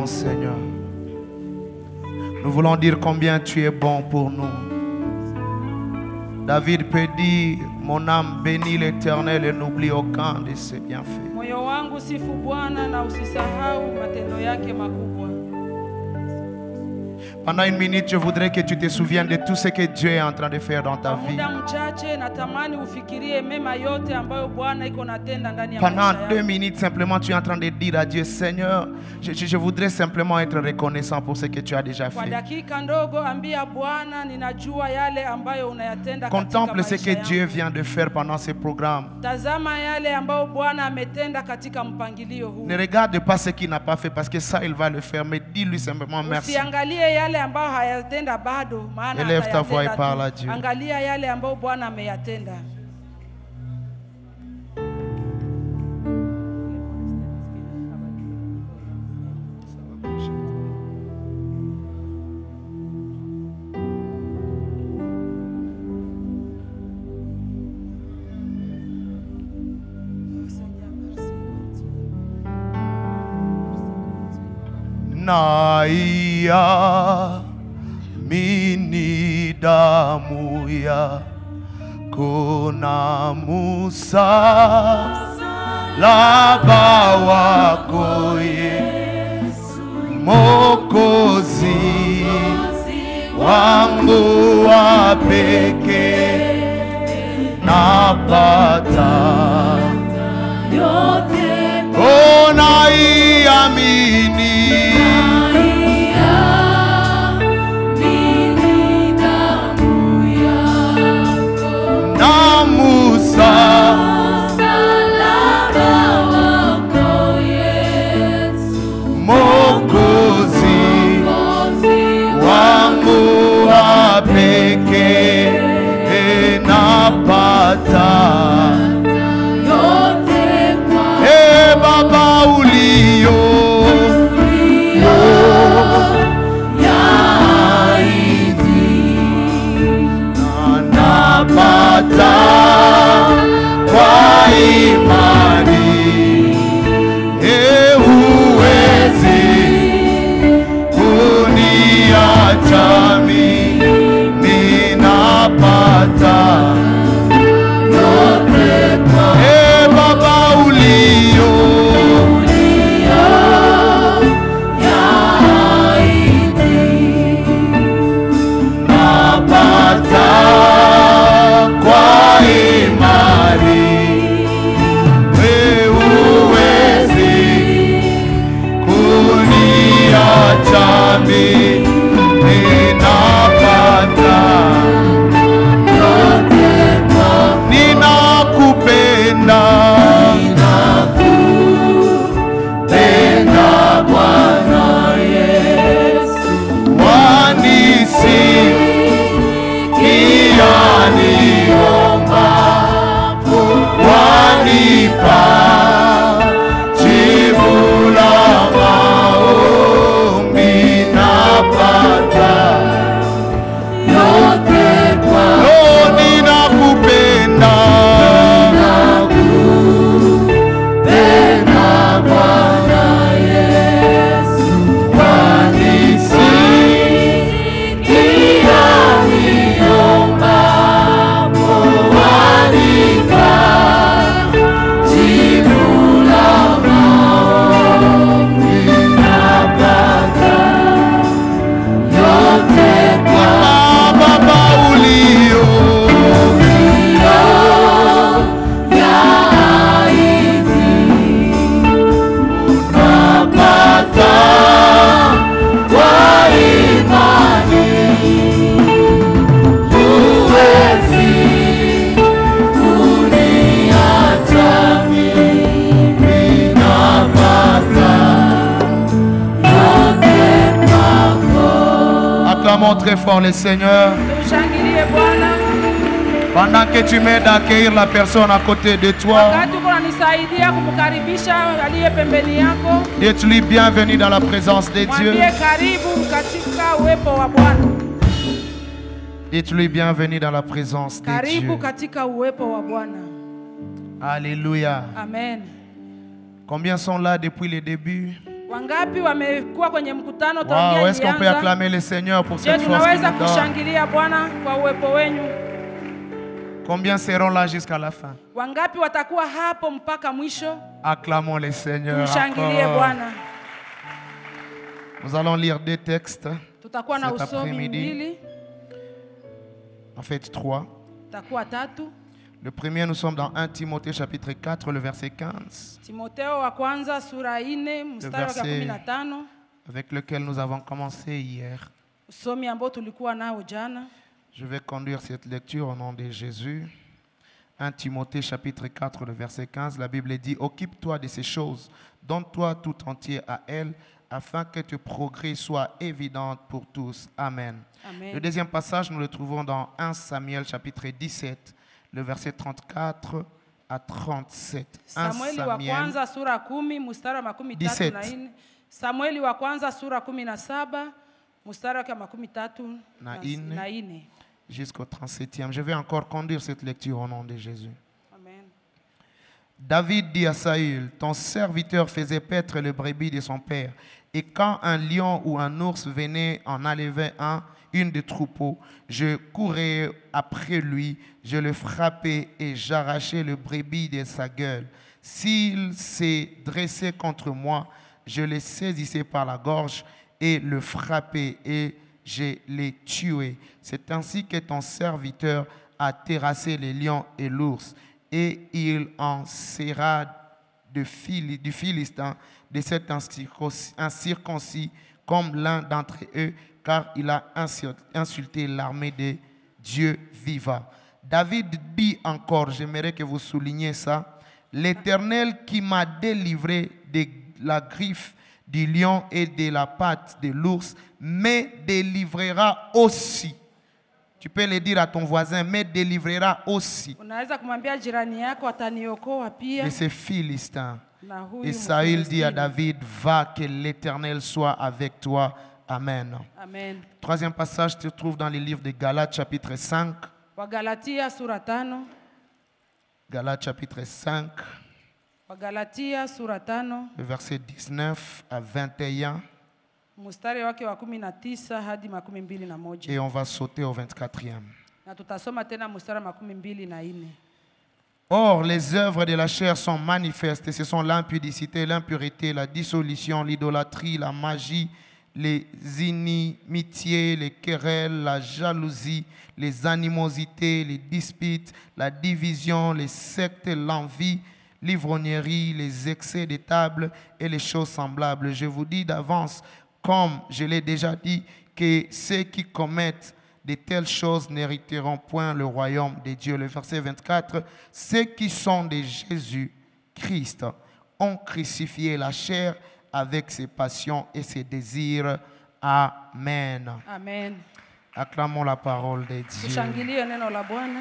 bénissons, Seigneur. Nous voulons dire combien tu es bon pour nous. David peut dire, mon âme bénit l'Éternel et n'oublie aucun de ses bienfaits. Moyo wangu sifu Bwana na usisahau matendo yake makubwa. Pendant une minute, je voudrais que tu te souviennes de tout ce que Dieu est en train de faire dans ta vie. Pendant 2 minutes, simplement, tu es en train de dire à Dieu, Seigneur, je voudrais simplement être reconnaissant pour ce que tu as déjà fait. Contemple ce que Dieu vient de faire pendant ce programme. Ne regarde pas ce qu'il n'a pas fait parce que ça, il va le faire, mais dis-lui simplement merci. Élève ta voix et parle à Dieu. Angalia yale ambayo Bwana ameyatenda. Naya mini damu yako na msalaba wako Yesu Mwokozi wangu wa pekee, napata yote naiamini. Très fort le Seigneur. Pendant que tu m'aides à accueillir la personne à côté de toi, dites-lui bienvenue dans la présence de Dieu. Dites-lui bienvenue dans la présence de Dieu. Alléluia. Amen. Combien sont là depuis le début? Wangapi wamekuwa kwenye mkutano Wow, tangia est-ce qu'on peut ilianza? acclamer le Seigneur pour Je, cette force qu'il tunaweza nous donne? kushangilia Bwana kwa uwepo wenyu? Combien seront là jusqu'à la fin? Wangapi watakuwa hapo mpaka mwisho? Acclamons le Seigneur. Tumshangilie encore. Bwana. Nous allons lire deux textes, Tutakuwa na cet usomi après-midi. mbili, en fait 3. tutakuwa tatu. Le premier, nous sommes dans 1 Timothée chapitre 4, le verset 15, Timotheo wa kwanza sura 4 mstari wa verset- 15, avec lequel nous avons commencé hier. usomi ambao tulikuwa nao jana. Je vais conduire cette lecture au nom de Jésus. 1 Timothée chapitre 4, le verset 15, la Bible dit « Occupe-toi de ces choses, donne-toi tout entier à elles, afin que tes progrès soient évidents pour tous. » Amen. Amen. Le deuxième passage, nous le trouvons dans 1 Samuel chapitre 17, le verset 34 à 37. 1 Samueli wa Samuel kwanza sura 10 mstari wa 17. 34. Samueli wa kwanza sura 17 mstari wa 34 jusqu'au 37e. Je vais encore conduire cette lecture au nom de Jésus. Amen. David dit à Saül, ton serviteur faisait paître le brebis de son père. Et quand un lion ou un ours venait en enlever une des troupeaux, je courais après lui, je le frappais et j'arrachais le brebis de sa gueule. S'il s'est dressé contre moi, je le saisissais par la gorge et le frappais et je l'ai tué. C'est ainsi que ton serviteur a terrassé les lions et l'ours. Et il en sera du Philistin, de cet incirconcis, comme l'un d'entre eux, car il a insulté l'armée de Dieu vivant. David dit encore, j'aimerais que vous souligniez ça, l'Éternel qui m'a délivré de la griffe du lion et de la patte de l'ours, me délivrera aussi. Tu peux le dire à ton voisin, me délivrera aussi Unaweza kumwambia jirani yako ataniokoa pia de ces Philistins. na huyu Et Saül dit à Mfilistini. David, va, que l'Éternel soit avec toi. Amen. Amen. Troisième passage se trouve dans le livre de Galates chapitre 5. Wagalatia sura 5. Galates chapitre 5, Wagalatia sura 5 le verset 19 à 21. mstari wake wa 19 hadi 21. Et on va sauter au 24e. Na tutasoma tena mstari wa 24. Or, les œuvres de la chair sont manifestes. Ce sont l'impudicité, l'impureté, la dissolution, l'idolâtrie, la magie, les inimitiés, les querelles, la jalousie, les animosités, les disputes, la division, les sectes, l'envie, l'ivrognerie, les excès de table et les choses semblables. Je vous dis d'avance, comme je l'ai déjà dit, que ceux qui commettent de telles choses n'hériteront point le royaume de Dieu. Le verset 24, ceux qui sont de Jésus-Christ ont crucifié la chair avec ses passions et ses désirs. Amen. Amen. Acclamons la parole de Dieu. Tushangilie neno la Bwana.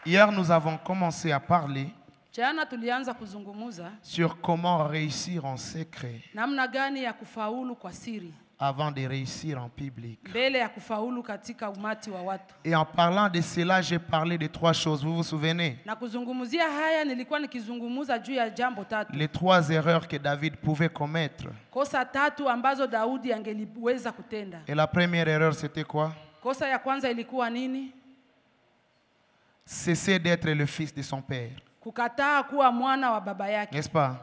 Hier, nous avons commencé à parler Jana tulianza kuzungumuza sur comment réussir en secret namna gani ya kufaulu kwa siri avant de réussir en public. mbele ya kufaulu katika umati wa watu. Et en parlant de cela, j'ai parlé de trois choses. Vous vous souvenez? Na kuzungumzia haya nilikuwa nikizungumuza juu ya jambo tatu. Les trois erreurs que David pouvait commettre. Kosa tatu ambazo Daudi angeliweza kutenda. Et la première erreur, c'était quoi? Kosa ya kwanza ilikuwa nini? Cesser d'être le fils de son père. Kukataa kuwa mwana wa baba yake. N'est-ce pas?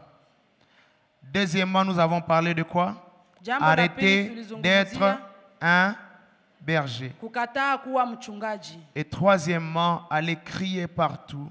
Deuxièmement, nous avons parlé de quoi? Jambo la pili Arrêter tulizungumzia d'être un berger. kukataa kuwa mchungaji. Et troisièmement, aller crier partout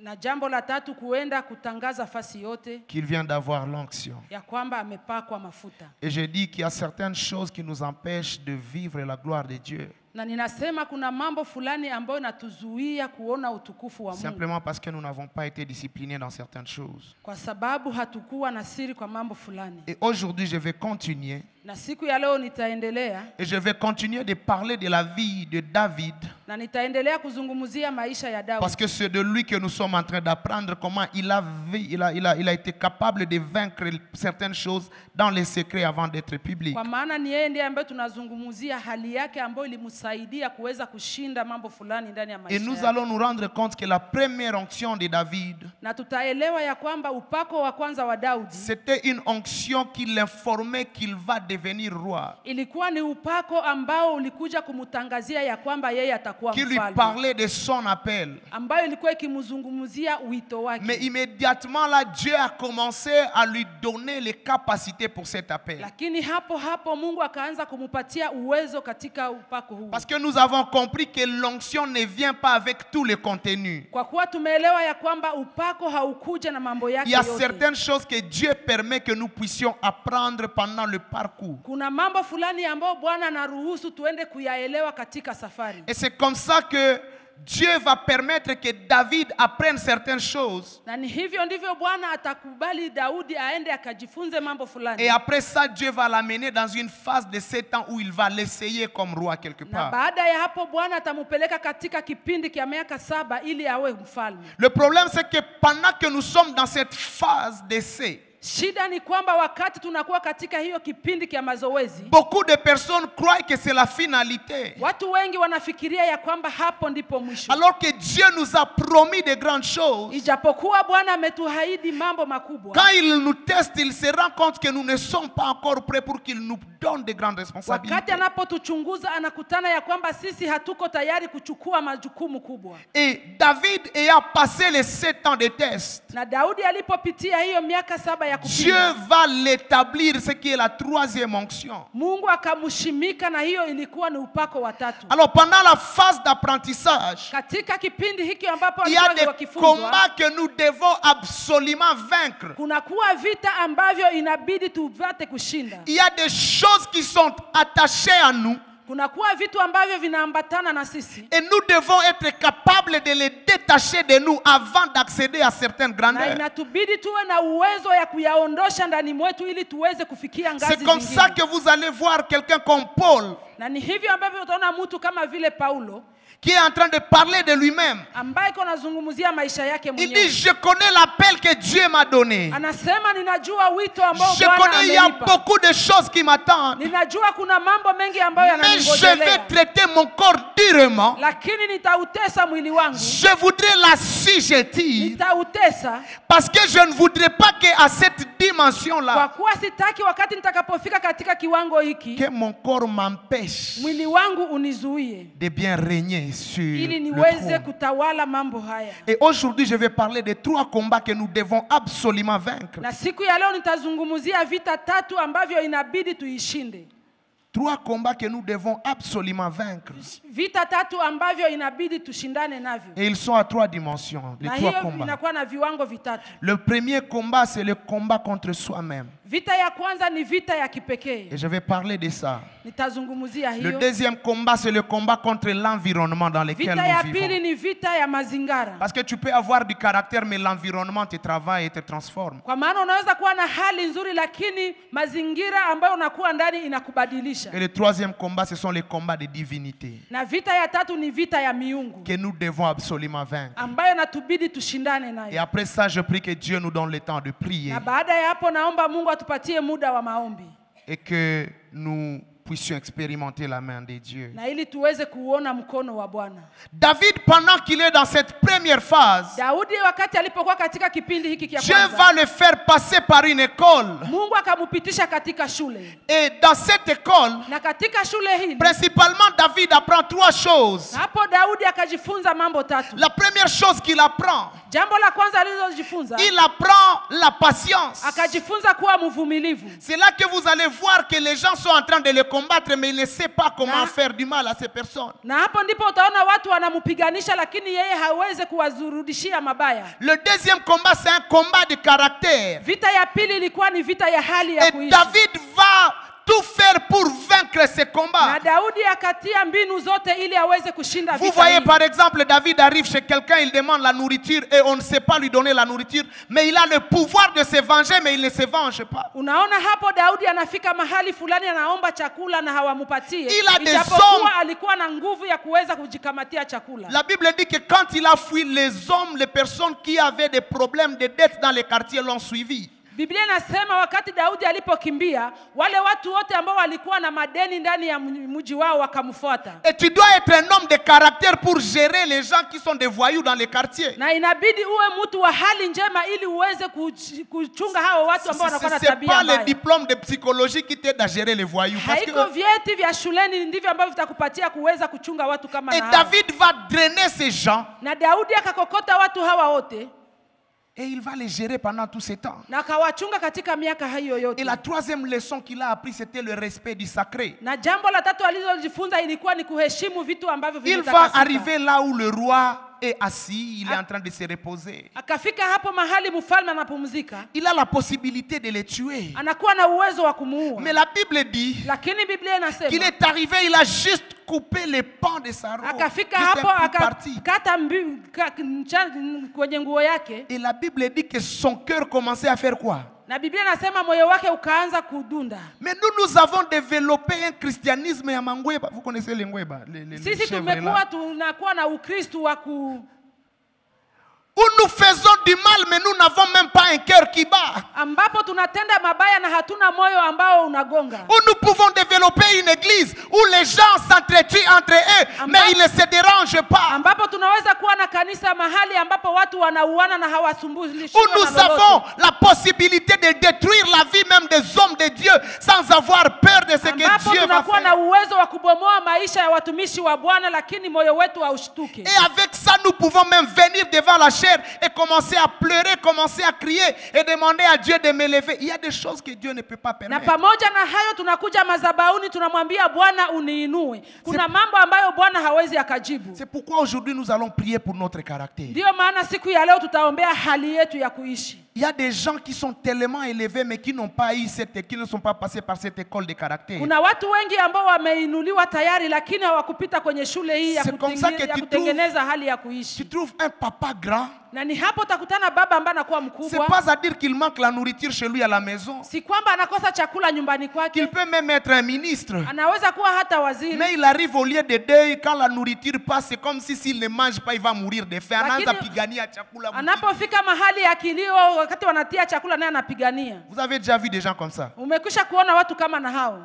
Na jambo la tatu kuenda kutangaza fasi yote qu'il vient d'avoir l'onction. ya kwamba amepakwa mafuta. Et je dis qu'il y a certaines choses qui nous empêchent de vivre la gloire de Dieu. Na ninasema kuna mambo fulani ambayo natuzuia kuona utukufu wa Mungu. Simplement parce que nous n'avons pas été disciplinés dans certaines choses. Kwa sababu hatukuwa na siri kwa mambo fulani. Et aujourd'hui, je vais continuer. Na siku ya leo nitaendelea Et je vais continuer de parler de la vie de David. na nitaendelea kuzungumzia maisha ya Daudi. Parce que c'est de lui que nous sommes en train d'apprendre comment il a été capable de vaincre certaines choses dans les secrets avant d'être public. Kwa maana ni yeye ndiye ambaye tunazungumzia hali yake ambayo ilimsaidia kutusaidia kuweza kushinda mambo fulani ndani ya Et maisha nous yetu. allons nous rendre compte que la première onction de David, Na tutaelewa ya kwamba upako wa kwanza wa Daudi c'était une onction qui l'informait qu'il va devenir roi, ilikuwa ni upako ambao ulikuja kumtangazia ya kwamba yeye atakuwa qui lui mfalme, parlait de son appel. ambayo ilikuwa ikimzungumzia wito Mais wake. immédiatement là, Dieu a commencé à lui donner les capacités pour cet appel. Lakini hapo hapo Mungu akaanza kumupatia uwezo katika upako huu. Parce que nous avons compris que l'onction ne vient pas avec tous les contenus. Kwa kuwa tumeelewa ya kwamba upako haukuja na mambo yake Il y a yote. certaines choses que Dieu permet que nous puissions apprendre pendant le parcours. Kuna mambo fulani ambayo Bwana anaruhusu tuende kuyaelewa katika safari. Et c'est comme ça que Dieu va permettre que David apprenne certaines choses. Na ni hivyo ndivyo Bwana atakubali Daudi aende akajifunze mambo fulani. Et après ça, Dieu va l'amener dans une phase de 7 ans où il va l'essayer comme roi quelque Na part. baada ya hapo Bwana atamupeleka katika kipindi kia miaka 7 ili awe mfalme. Le problème, c'est que pendant que nous sommes dans cette phase d'essai, Shida ni kwamba wakati tunakuwa katika hiyo kipindi kia mazoezi, beaucoup de personnes croient que c'est la finalité. watu wengi wanafikiria ya kwamba hapo ndipo mwisho. Alors que Dieu nous a promis de grandes choses. Ijapokuwa Bwana ametuahidi mambo makubwa. Quand il nous teste, il se rend compte que nous ne sommes pas encore prêts pour qu'il nous donne de grandes responsabilités. Wakati anapotuchunguza anakutana ya kwamba sisi hatuko tayari kuchukua majukumu kubwa. Et David ayant passé les 7 ans de test, Na Daudi alipopitia hiyo miaka 7 ya Dieu kupima, va l'établir, ce qui est la 3e onction. Mungu akamshimika na hiyo ilikuwa ni upako wa tatu. Alors pendant la phase d'apprentissage, Katika kipindi hiki ambapo il y a alikuwa des wakifunzwa, combats que nous devons absolument vaincre. kunakuwa vita ambavyo inabidi tupate kushinda. Il y a des choses qui sont attachées à nous Kunakuwa vitu ambavyo vinaambatana na sisi. et nous devons être capables de les détacher de nous avant d'accéder à certaines Na grandeurs. inatubidi tuwe na uwezo ya kuyaondosha ndani mwetu ili tuweze kufikia ngazi C'est comme ça zingine. que vous allez voir quelqu'un comme Paul Na ni hivyo ambavyo utaona mtu kama vile Paulo qui est en train de parler de lui-même. ambaye konazungumzia maisha yake Il mwenyewe. dit, je connais l'appel que Dieu m'a donné. Anasema ninajua wito ambao Je Bwana connais, il y a amenipa. beaucoup de choses qui m'attendent. Ninajua kuna mambo mengi ambayo Mais je vais yananingojea. traiter mon corps durement. Lakini nitautesa mwili wangu. Je voudrais l'assujettir Nitautesa parce que je ne voudrais pas qu'à cette kwa dimension-là, kuwa sitaki wakati nitakapofika katika kiwango hiki que mon corps m'empêche mwili wangu unizuie de bien régner sur ili le niweze trône. kutawala mambo haya. Et aujourd'hui, je vais parler de 3 combats que nous devons absolument vaincre. Na siku ya leo nitazungumzia vita 3 ambavyo inabidi tuishinde. 3 combats que nous devons absolument vaincre. Vita 3 ambavyo inabidi tushindane navyo. Et ils sont à 3 dimensions, les Na 3 hiyo combats. inakuwa na viwango vitatu. Le premier combat, c'est le combat contre soi-même. Vita ya kwanza ni vita ya kipekee. Et je vais parler de ça. Nitazungumzia Le hiyo. deuxième combat, c'est le combat contre l'environnement dans lequel Vita ya nous pili vivons. ni vita ya mazingara. Parce que tu peux avoir du caractère, mais l'environnement te travaille et te transforme. Kwa maana unaweza kuwa na hali nzuri lakini mazingira ambayo unakuwa ndani inakubadilisha. Et le troisième combat, ce sont les combats de divinité Na vita ya tatu ni vita ya miungu que nous devons absolument vaincre. ambayo natubidi tushindane Et nayo. après ça, je prie que Dieu nous donne le temps de prier Na baada ya hapo naomba Mungu atupatie muda wa maombi et que nous puissions expérimenter la main de Dieu. na ili tuweze kuona mkono wa Bwana. David, pendant qu'il est dans cette première phase, Daudi wakati alipokuwa katika kipindi hiki kia Dieu kwanza, va le faire passer par une école. Mungu akamupitisha katika shule. Et dans cette école, Na katika shule hili principalement, David apprend 3 choses. hapo Daudi akajifunza mambo 3. La première chose qu'il apprend, Jambo la kwanza alilojifunza, il apprend la patience. akajifunza kuwa mvumilivu. C'est là que vous allez voir que les gens sont en train de le combattre, mais ils ne savent pas comment Na- faire du mal à ces personnes. Na hapo ndipo utaona watu wanamupiganisha lakini yeye hawezi kuwazurudishia mabaya. Le deuxième combat, c'est un combat de caractère. Vita ya pili ilikuwa ni vita ya hali ya Et kuishi. David va tout faire pour vaincre ces Na combats. Daudi akatia mbinu zote ili aweze kushinda Vous vita voyez hii. par exemple, David arrive chez quelqu'un, il demande la nourriture et on ne sait pas lui donner la nourriture, mais il a le pouvoir de se venger, mais il ne se venge pas. Unaona hapo Daudi anafika mahali fulani anaomba chakula na hawamupatie. Il a des Ijapokuwa hommes. alikuwa na nguvu ya kuweza kujikamatia chakula. La Bible dit que quand il a fui, les hommes, les personnes qui avaient des problèmes de dette dans les quartiers l'ont suivi. Biblia inasema wakati Daudi alipokimbia, wale watu wote ambao walikuwa na madeni ndani ya mji wao wakamfuata. Et tu dois être un homme de caractère pour gérer les gens qui sont des voyous dans les quartiers. Na inabidi uwe mtu wa hali njema ili uweze kuchunga hao watu ambao wanakuwa na tabia mbaya. C'est pas le diplôme de psychologie qui t'aide à gérer les voyous. Haiko vyeti vya shuleni ndivyo ambavyo vitakupatia kuweza kuchunga watu kama hao. Et David va drainer ces gens. Na Daudi akakokota watu hawa wote. Et il va les gérer pendant tout ce temps. Na akawachunga katika miaka hiyo yote. Et la troisième leçon qu'il a appris, c'était le respect du sacré. Na jambo la tatu alilojifunza ilikuwa ni kuheshimu vitu ambavyo vimetakasika. Il va arriver là où le roi est assis, il est en train de se reposer. Akafika hapo mahali mfalme anapumzika. Il a la possibilité de les tuer. Anakuwa na uwezo wa kumuua. Mais la Bible dit qu'il est arrivé, il a juste coupé les pans de sa robe. Akafika hapo akakata kwenye nguo yake. Et la Bible dit que son cœur commençait à faire quoi? Na Biblia inasema moyo wake ukaanza kudunda. Mais nous avons développé un christianisme ya mangweba. Vous connaissez les ngweba, les sisi tumekuwa tunakuwa na Ukristo wa ku où nous faisons du mal mais nous n'avons même pas un cœur qui bat. Ambapo tunatenda mabaya na hatuna moyo ambao unagonga. Où nous pouvons développer une église où les gens s'entretuent entre eux mais ils ne se dérangent pas. Ambapo tunaweza kuwa na kanisa mahali ambapo watu wanauana na hawasumbulishi. Où nous avons la possibilité de détruire la vie même des hommes de Dieu sans avoir peur de ce que Dieu va faire. Tunakuwa na uwezo wa kubomoa maisha ya watumishi wa Bwana lakini moyo wetu haushtuke. Et avec ça nous pouvons même venir devant la chair et commencer à pleurer, commencer à crier et demander à Dieu de m'élever. Il y a des choses que Dieu ne peut pas permettre. Na pamoja na hayo tunakuja madhabahuni tunamwambia Bwana uniinue. Kuna mambo ambayo Bwana hawezi akajibu. C'est pourquoi aujourd'hui nous allons prier pour notre caractère. Ndio maana siku ya leo tutaombea hali yetu ya kuishi. Il y a des gens qui sont tellement élevés mais qui n'ont pas eu qui ne sont pas passés par cette école de caractère. Kuna watu wengi ambao wameinuliwa tayari lakini hawakupita kwenye shule hii ya kutengeneza hali ya kuishi. Tu trouves un papa grand. Na ni hapo utakutana baba ambaye anakuwa mkubwa. C'est pas à dire qu'il manque la nourriture chez lui à la maison. Si kwamba anakosa chakula nyumbani kwake. Il peut même être un ministre. Anaweza kuwa hata waziri. Mais il arrive au lieu de deuil quand la nourriture passe, c'est comme si s'il ne mange pas il va mourir de faim. Anaanza pigania chakula. Anapofika mahali ya kilio wakati wanatia chakula naye anapigania. Vous avez déjà vu des gens comme ça? Umekwisha kuona watu kama na hao?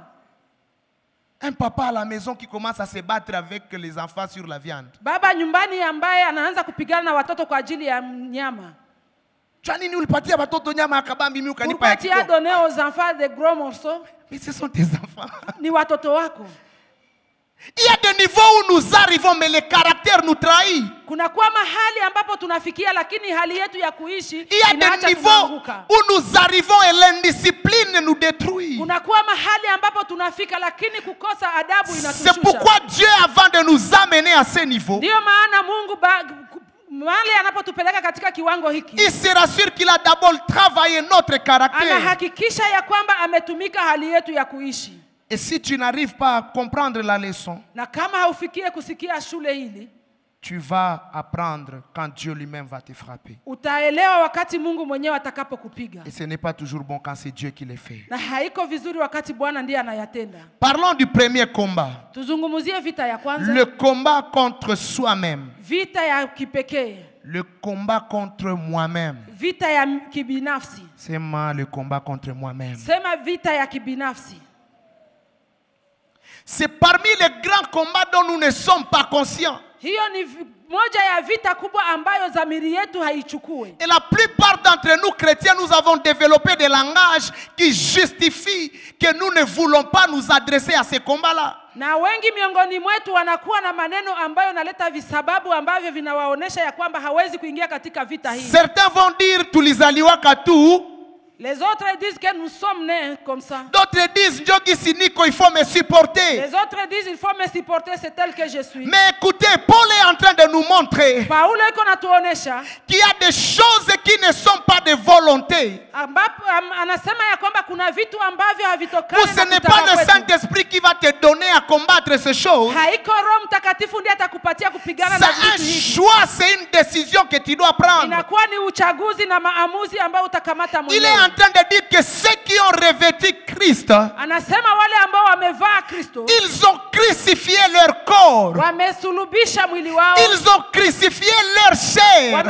Un papa à la maison qui commence à se battre avec les enfants sur la viande. Baba nyumbani ambaye anaanza kupigana na watoto kwa ajili ya nyama. Chani ulipatia watoto nyama akabambi mimi ukanipa ya kidogo. Pourquoi tu as donné aux enfants des gros morceaux? Mais ce sont tes enfants. Ni watoto wako. Il y a des niveaux où nous arrivons mais le caractère nous trahit. Kuna kwa mahali ambapo tunafikia lakini hali yetu ya kuishi inaacha. Il y a des niveaux où nous arrivons et l'indiscipline nous détruit. Kuna kwa mahali ambapo tunafika lakini kukosa adabu inatushusha. C'est pourquoi Dieu avant de nous amener à ce niveau, ndio maana Mungu mahali anapotupeleka katika kiwango hiki, il se rassure qu'il a d'abord travaillé notre caractère. Anahakikisha ya kwamba ametumika hali yetu ya kuishi. Et si tu n'arrives pas à comprendre la leçon, na kama haufikie kusikia shule hili, tu vas apprendre quand Dieu lui-même va te frapper. Utaelewa wakati Mungu mwenyewe atakapokupiga. Et ce n'est pas toujours bon quand c'est Dieu qui le fait. Na haiko vizuri wakati Bwana ndiye anayatenda. Parlons du premier combat. Tuzungumzie vita ya kwanza. Le combat contre soi-même. Vita ya kipekee. Le combat contre moi-même. Vita ya kibinafsi. Sema le combat contre moi-même. Sema vita ya kibinafsi. C'est parmi les grands combats dont nous ne sommes pas conscients. Hiyo ni moja ya vita kubwa ambayo dhamiri yetu haichukue. Et la plupart d'entre nous chrétiens, nous avons développé des langages qui justifient que nous ne voulons pas nous adresser à ces combats-là. Na wengi miongoni mwetu wanakuwa na maneno ambayo naleta visababu ambavyo vinawaonesha ya kwamba hawezi kuingia katika vita hii. Certains vont dire tulizaliwa katu. Les autres disent que nous sommes nés comme ça. D'autres disent Njogi Siniko, il faut me supporter. Les autres disent il faut me supporter, c'est tel que je suis. Mais écoutez, Paul est en train de nous montrer qu'il y a des choses qui ne sont pas de volonté. Ou ce n'est pas le Saint-Esprit qui va te donner à combattre ces choses. C'est un choix, c'est une décision que tu dois prendre. Il est en train de dire que ceux qui ont revêtu Christ, ils ont crucifié leur corps. Ils ont crucifié leur chair.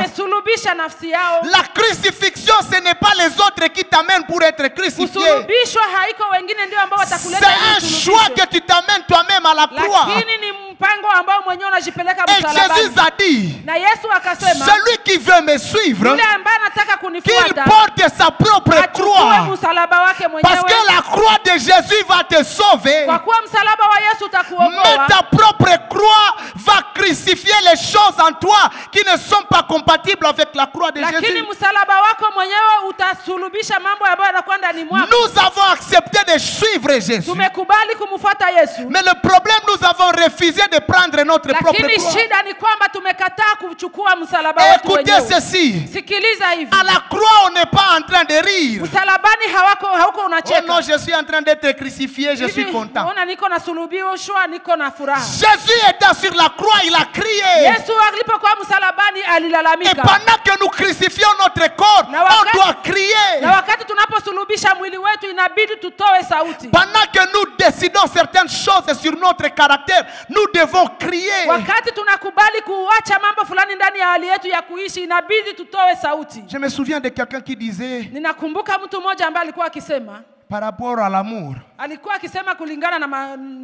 La crucifixion Crucifixion, ce n'est pas les autres qui t'amènent pour être crucifié. Kusulubishwa haiko wengine ndio ambao watakuleta C'est un ili choix usulubishwe. que tu t'amènes toi-même à la croix. Lakini ni mpango ambao mwenyewe unajipeleka Et Jésus msalabani. a dit, Na Yesu akasema, celui qui veut me suivre, yule ambaye anataka qu'il kunifuata porte sa propre achukue croix. msalaba wake Parce mwenyewe. que la croix de Jésus va te sauver. Kwa kuwa msalaba wa Yesu Mais utakuokoa. ta propre croix va crucifier les choses en toi qui ne sont pas compatibles avec la croix de Lakini Jésus. msalaba wako mwenyewe utasulubisha mambo ambayo yanakuwa ndani mwako. Nous avons accepté de suivre Jésus. Tumekubali kumfuata Yesu. Mais le problème, nous avons refusé de prendre notre propre Lakini croix. shida ni kwamba tumekataa kuchukua msalaba wetu Écoutez wenyewe. ceci. Sikiliza hivi. À la croix, on n'est pas en train de rire. Msalabani hauko Oh unacheka. non, je suis en train d'être crucifié, je suis Hivi, content. Ona niko nasulubiwa, niko na furaha. Jésus étant sur la croix, il a crié. Yesu alipokuwa msalabani Et alilalamika. pendant que nous crucifions notre corps, Na on wakati- doit crier. Na wakati tunaposulubisha mwili wetu inabidi tutoe sauti. Pendant que nous décidons certaines choses sur notre caractère, nous devons crier. Wakati tunakubali kuacha mambo fulani ndani ya hali yetu ya kuishi inabidi tutoe sauti. Je me souviens de quelqu'un qui disait, Ninakumbuka mtu mmoja ambaye alikuwa akisema, par rapport à l'amour, alikuwa akisema kulingana na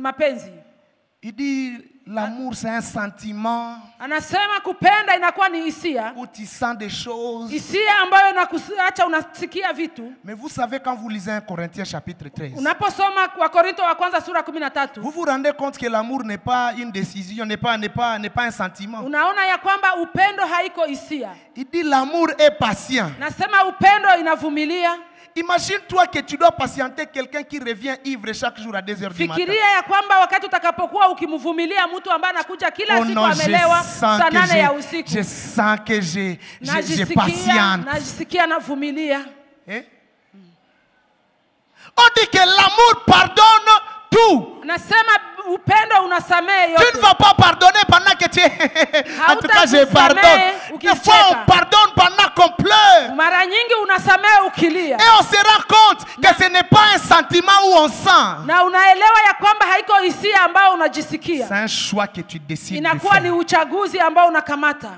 mapenzi. il dit, l'amour c'est un sentiment Anasema kupenda inakuwa ni hisia. où tu sens des choses. Hisia ambayo inakuacha unasikia vitu. Mais vous savez, quand vous lisez 1 Corinthiens chapitre 13, Unaposoma Wakorintho wa kwanza sura 13, vous vous rendez compte que l'amour n'est pas une décision, n'est pas un sentiment. unaona ya kwamba upendo haiko hisia. Il dit l'amour est patient. Nasema upendo inavumilia. Imagine-toi que tu dois patienter quelqu'un qui revient ivre chaque jour à 2h du matin. Fikiria ya kwamba wakati utakapokuwa ukimvumilia mtu ambaye anakuja kila Oh siku non, amelewa saa 8 ya usiku. je sens que j'ai patiente. Najisikia navumilia. Eh? On dit que l'amour pardonne tout. Nasema upendo unasamehe Tu ne yote. vas pas pardonner pendant que tu es... En tout cas, je pardonne. Des fois, on pardonne pendant qu'on pleure. Mara nyingi unasamehe ukilia. Et on se rend compte que ce n'est pas un sentiment où on sent. Na unaelewa ya kwamba haiko hisia ambayo C'est unajisikia. un choix que tu décides de Inakuwa ni faire. uchaguzi ambao unakamata.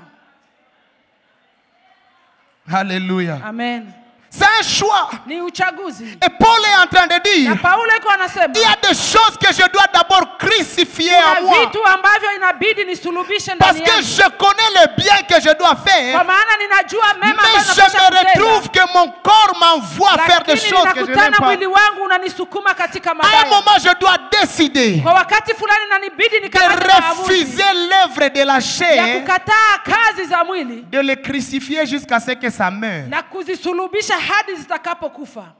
Alléluia. Amen. C'est un choix. Ni uchaguzi. Et Paul est en train de Na dire, Paulo iko anasema, il y a des choses que je dois d'abord crucifier à kuna moi. vitu ambavyo inabidi nisulubishe Parce ndani que yangu. je connais le bien que je dois Kwa faire. maana ninajua mema ambayo Mais je napaswa me kutenda. retrouve que mon corps m'envoie faire des Lakini choses que je n'aime ninakutana pas. mwili wangu unanisukuma katika À un mabaya. moment, je dois décider Kwa wakati fulani inanibidi de nikamate maamuzi refuser l'œuvre de la ya chair, kukataa kazi za mwili de le crucifier jusqu'à ce que ça meure. na kuzisulubisha hadi zitakapokufa.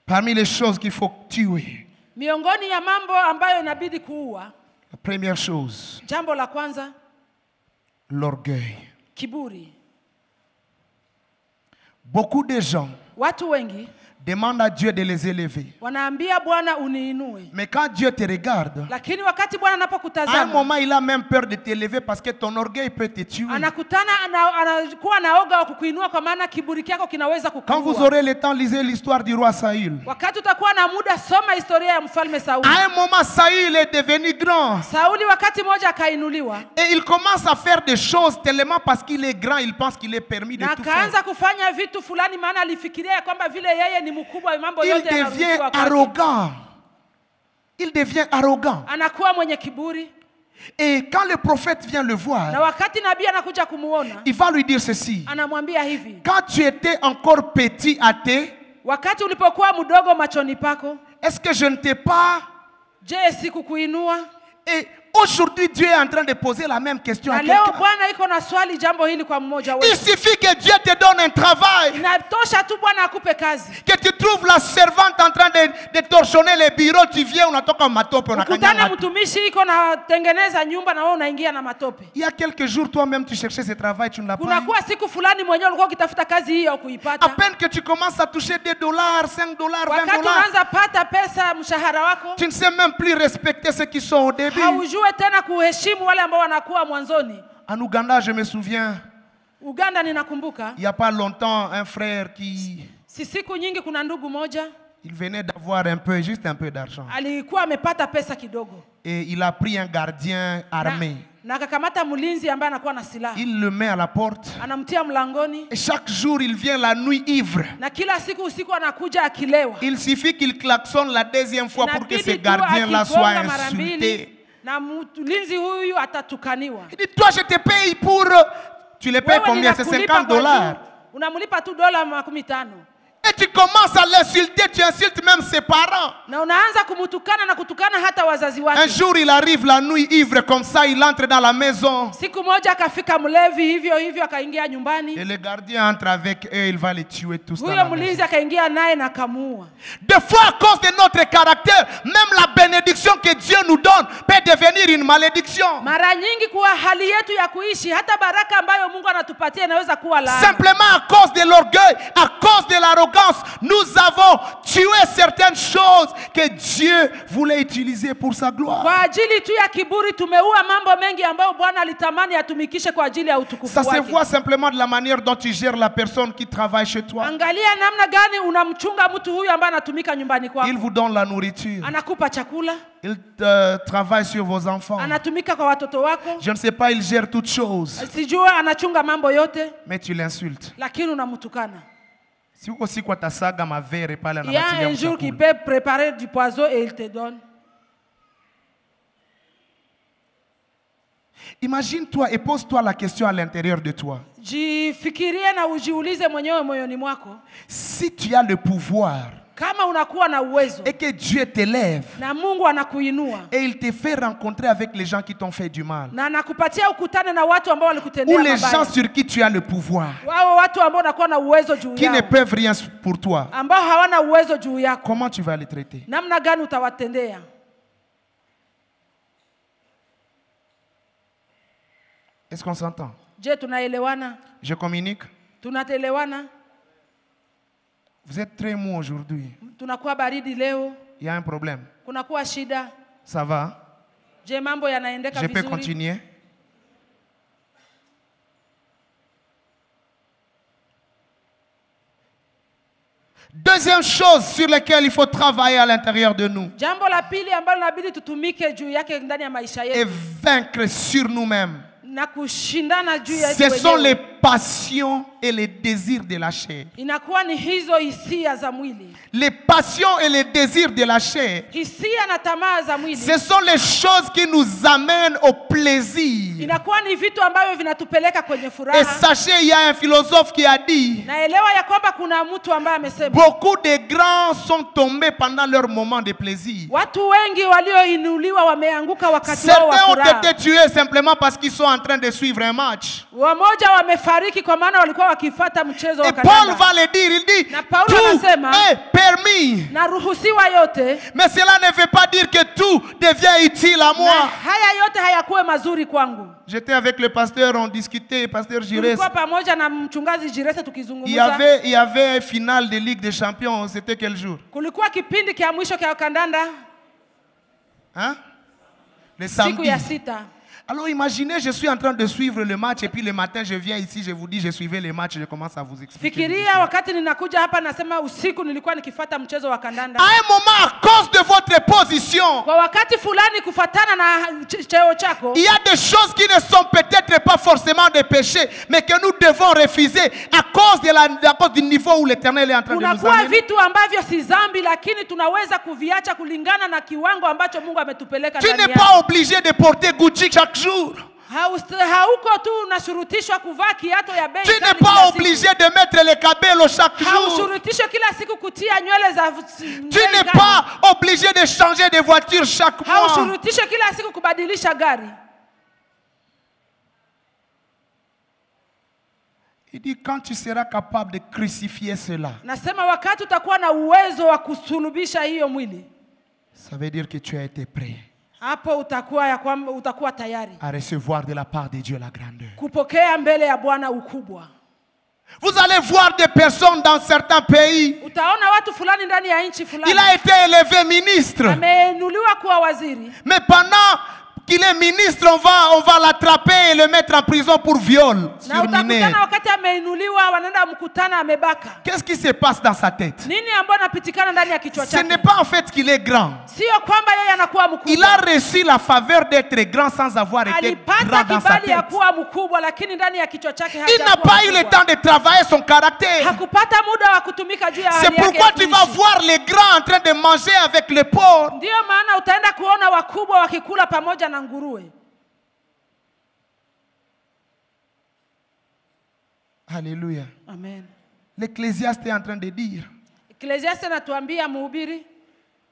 Parmi les choses qu'il faut tuer, Miongoni ya mambo ambayo inabidi kuua, la première chose, jambo la kwanza, l'orgueil. kiburi. Beaucoup de gens Watu wengi demandent à Dieu de les élever. wanaambia Bwana uniinue, Mais quand Dieu te regarde, lakini wakati Bwana à un anapokutazama moment, il a même peur de t'élever parce que ton orgueil peut te tuer. anakutana anakuwa naoga wa kukuinua, kwa maana kiburi kyako kinaweza Quand vous kukuua. aurez le temps, lisez l'histoire du roi Saül. Wakati utakuwa na muda, soma historia ya mfalme Sauli. À un moment, Saül est devenu grand. Sauli wakati mmoja akainuliwa Et il commence à faire des choses tellement parce qu'il est grand, il pense qu'il est permis de na tout faire. akaanza kufanya vitu fulani, maana alifikiria ya kwamba vile yeye ni mkubwa, mambo Il yote devient yanaruhusiwa kwake. arrogant. Il devient arrogant. Anakuwa mwenye kiburi, Et quand le prophète vient le na voir, wakati nabii anakuja kumuona il va lui dire ceci. anamwambia hivi, Quand tu étais encore petit à tes, wakati ulipokuwa mdogo machoni pako, est-ce que je ne t'ai pas... je sikukuinua? Et aujourd'hui, Dieu est en train de poser la même question à Na leo quelqu'un. Bwana iko na swali jambo hili kwa mmoja Il wetu. suffit que Dieu te donne un travail, Inatosha tu Bwana akupe kazi. que tu trouves la servante en train de torchonner les bureaux, tu viens, unatoka matope, Ukutane unakanyanga. mtumishi iko na tengeneza nyumba na wewe unaingia na matope. Il y a quelques jours, toi-même, tu cherchais ce travail, tu ne l'as pas eu. Kunakuwa siku fulani mwenyewe ulikuwa ukitafuta kazi hiyo À kuipata. peine que tu commences à toucher $2, $5, $20, Wakati unaanza pata pesa mshahara wako, tu ne sais même plus respecter ceux qui sont au début. haujue tena kuheshimu wale ambao wanakuwa mwanzoni. En Ouganda, je me souviens, Uganda ninakumbuka, il n'y a pas longtemps, un frère qui si siku nyingi kuna ndugu moja il venait d'avoir juste un peu d'argent. alikuwa amepata pesa kidogo. Et il a pris un gardien armé. Na akakamata mlinzi ambaye anakuwa na silaha. Il le met à la porte. Anamtia mlangoni. Et chaque jour, il vient la nuit ivre. Na kila siku usiku anakuja akilewa. Il suffit qu'il klaxonne la deuxième fois pour que ces gardiens-là soient insultés. Na mlinzi huyu atatukaniwa. Il dit, toi je te paye pour... Tu les payes combien? C'est $50. Unamlipa tu $50. Et tu commences à l'insulter, tu insultes même ses parents. Na unaanza kumutukana na kutukana hata wazazi wake. Un jour il arrive la nuit ivre comme ça, il entre dans la maison. Siku moja akafika mlevi hivyo hivyo akaingia nyumbani. Et le gardien entre avec eux, il va les tuer tous dans la Huyo mlinzi akaingia naye na kamuua. Des fois à cause de notre caractère, même la bénédiction que Dieu nous donne peut devenir une malédiction. Mara nyingi kwa hali yetu ya kuishi hata baraka ambayo Mungu anatupatia inaweza kuwa laana. Simplement à cause de l'orgueil, à cause de l'arrogance, nous avons tué certaines choses que Dieu voulait utiliser pour sa gloire. Kwa ajili tu ya kiburi tumeua mambo mengi ambayo Bwana alitamani atumikishe kwa ajili ya utukufu wake. Ça se voit simplement de la manière dont tu gères la personne qui travaille chez toi. Angalia namna gani unamchunga mtu huyu ambaye anatumika nyumbani kwako. Il vous donne la nourriture. Anakupa chakula. Il travaille sur vos enfants. Anatumika kwa watoto wako. Je ne sais pas, il gère toutes choses. Sijua anachunga mambo yote. Mais tu l'insultes. Lakini unamtukana. Si uko si kwa tasaga mavere pale na Il y a un jour qui peut préparer du poison et il te donne. Imagine-toi et pose-toi la question à l'intérieur de toi. Jifikirie na ujiulize mwenyewe moyoni mwako. Si tu as le pouvoir kama unakuwa na uwezo et que Dieu t'élève na Mungu anakuinua et il te fait rencontrer avec les gens qui t'ont fait du mal, na anakupatia ukutane na watu ambao walikutendea ou mabaya, les gens sur qui tu as le pouvoir, wao watu ambao unakuwa na uwezo juu qui yao, ne peuvent rien pour toi, ambao hawana uwezo juu yako, comment tu vas les traiter? namna gani utawatendea? Est-ce qu'on s'entend? Je, tunaelewana? Je communique? Tunatelewana? Vous êtes très mou aujourd'hui. Tunakuwa baridi leo. Il y a un problème. Kunakuwa shida. Ça va? Je, mambo yanaendeka Je vizuri? peux continuer? Deuxième chose sur laquelle il faut travailler à l'intérieur de nous. Jambo la pili ambalo inabidi tutumike juu yake ndani ya maisha yetu. Et vaincre sur nous-mêmes. Na kushindana juu ya Ce sont les passions et les désirs de la chair. Inakuwa ni hizo hisia za mwili. Les passions et les désirs de la chair. Hisia na tamaa za mwili. Ce sont les choses qui nous amènent au plaisir. Inakuwa ni vitu ambavyo vinatupeleka kwenye furaha. Et sachez, il y a un philosophe qui a dit, naelewa ya kwamba kuna mtu ambaye amesema, beaucoup de grands sont tombés pendant leur moment de plaisir. Watu wengi walioinuliwa wameanguka wakati wao wa Certains furaha. ont été tués simplement parce qu'ils sont en train de suivre un match. Wamoja wamefariki kwa maana walikuwa wakifuata mchezo wa Et kandanda. Paul va le dire, il dit, Na Paulo tout anasema, est permis. naruhusiwa yote. Mais cela ne veut pas dire que tout devient utile à Na moi. haya yote hayakuwe mazuri kwangu. J'étais avec le pasteur, on discutait, pasteur Gires. Tulikuwa pamoja na mchungaji Jirese Il tukizungumza. y avait un final de Ligue des Champions, c'était quel jour? Kulikuwa kipindi kia mwisho kia kandanda. Hein? Le Siku samedi. ya sita. Alors imaginez, je suis en train de suivre le match et puis le matin je viens ici, je vous dis, je suivais le match, je commence à vous expliquer. Fikiria wakati ninakuja hapa nasema usiku nilikuwa nikifuata mchezo wa kandanda. À un moment, à cause de votre position, Kwa wakati fulani kufatana na cheo chako, il y a des choses qui ne sont peut-être pas forcément des péchés, mais que nous devons refuser à cause du niveau où l'Éternel est en train de nous kunakuwa amener. vitu ambavyo si dhambi lakini tunaweza kuviacha kulingana na kiwango ambacho Mungu ametupeleka Tu ndani n'es yake. pas obligé de porter Gucci chaque jour. Hauko tu unashurutishwa kuvaa kiato ya bei. Tu n'es pas obligé de mettre les cabellos chaque jour. Haushurutishwe kila siku kutia nywele za. Tu n'es pas obligé de changer de voiture chaque mois. Haushurutishwe kila siku kubadilisha gari. Il dit quand tu seras capable de crucifier cela. Nasema wakati utakuwa na uwezo wa kusulubisha hiyo mwili. Ça veut dire que tu as été prêt. Hapo utakuwa tayari À recevoir de la part de Dieu la grandeur. kupokea mbele ya Bwana ukubwa. Vous allez voir des personnes dans certains pays. Utaona watu fulani ndani ya nchi fulani. Il a été élevé ministre. Ameinuliwa kuwa waziri. Mais pendant qu'il est ministre, on va l'attraper et le mettre en prison pour viol Na sur mineur. utakutana wakati ameinuliwa wanaenda mkutana amebaka. Qu'est-ce qui se passe dans sa tête? Nini ambayo napitikana ndani ya kichwa Ce chake? n'est pas en fait qu'il est grand. Sio kwamba yeye anakuwa Il a mkubwa. reçu la faveur d'être grand sans avoir été Alipata grand dans sa kibali ya tête. kuwa mkubwa lakini ndani ya kichwa chake Il n'a hajakuwa pas eu le mkubwa. temps de travailler son caractère. Hakupata muda wa kutumika juu ya C'est hali yake pourquoi ya tu vas kuishi. voir les grands en train de manger avec les porcs. Ndio maana utaenda kuona wakubwa wakikula pamoja na nguruwe. Alléluia. Amen. L'Ecclésiaste est en train de dire, Ecclesiastes anatuambia mhubiri,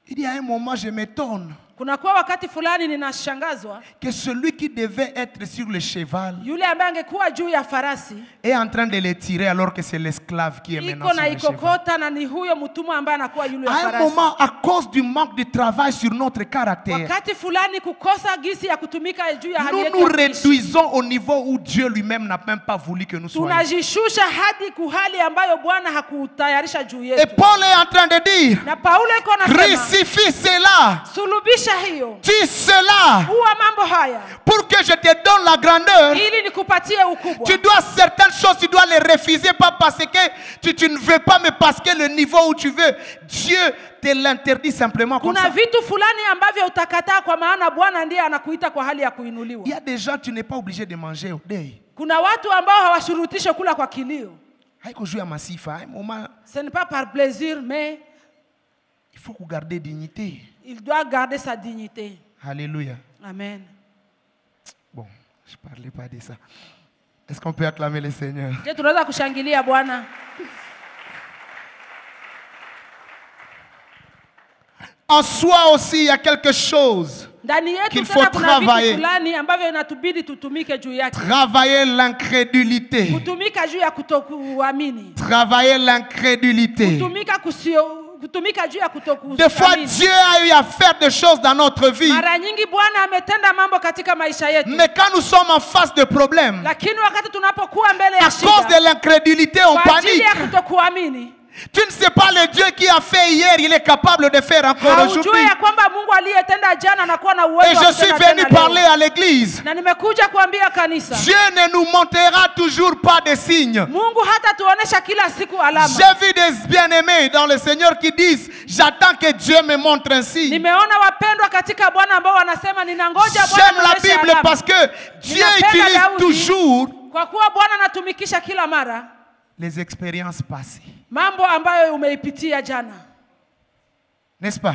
il y a un moment, je m'étonne kunakuwa wakati fulani ninashangazwa que celui qui devait être sur le cheval yule ambaye angekuwa juu ya farasi est en train de le tirer alors que c'est l'esclave qui est maintenant iko sur na le cheval. ikokota na ni huyo mtumwa ambaye anakuwa yule À un farasi. moment, à cause du manque de travail sur notre caractère, Wakati fulani kukosa gisi ya kutumika juu ya hali nous yetu nous ya kuishi. réduisons au niveau où Dieu lui-même n'a même pas voulu que nous soyons. Tunajishusha hadi kuhali ambayo Bwana hakutayarisha juu Et yetu. Paul est en train de dire, Na Paulo iko anasema, crucifie cela, sulubisha hiyo, tue cela, uwa mambo haya pour que je te donne la grandeur. ili nikupatie ukubwa. Tu dois certaines choses, tu dois les refuser, pas parce que tu ne veux pas, mais parce que le niveau où tu veux, Dieu te l'interdit simplement comme Kuna ça. vitu fulani ambavyo utakataa kwa maana Bwana ndiye anakuita kwa hali ya kuinuliwa. Il y a des gens, tu n'es pas obligé de manger au deuil. Kuna watu ambao hawashurutishwe kula kwa kilio. Haiko juu ya masifa, à un moment, Ce n'est pas par plaisir, mais il faut garder dignité. il doit garder sa dignité. Alléluia. Amen. Bon, je ne parlais pas de ça. Est-ce qu'on peut acclamer le Seigneur? Je tunaweza kushangilia Bwana. En soi aussi, il y a quelque chose. Ndani yetu Qu'il tena faut kuna travailler. vitu fulani ambavyo inatubidi tutumike juu yake. Travailler l'incrédulité. Kutumika juu ya kutokuamini. Travailler l'incrédulité. Kutumika juu ya kutokuamini. Des fois, Dieu a eu à faire des choses dans notre vie. Mara nyingi Bwana ametenda mambo katika maisha yetu. Mais quand nous sommes en face de problèmes, Lakini wakati tunapokuwa mbele ya à cause de shida, l'incrédulité, on kwa ajili panique. ya kutokuamini, Tu ne sais pas le Dieu qui a fait hier, il est capable de faire encore haujui aujourd'hui. ya kwamba Mungu aliyetenda jana anakuwa na uwezo Et wa je suis kutenda venu tena leo. parler à l'église. Na nimekuja kuambia kanisa, Dieu ne nous montrera toujours pas de signes. Mungu hata tuonesha kila siku alama. J'ai vu des bien-aimés dans le Seigneur qui disent, j'attends que Dieu me montre un signe. Nimeona wapendwa katika Bwana ambao wanasema ninangoja Bwana J'aime la anionyeshe Bible alama. parce que Dieu Ninapenda utilise Daudi. toujours Kwa kuwa Bwana anatumikisha kila mara les expériences passées. mambo ambayo umeipitia jana, N'est-ce pas?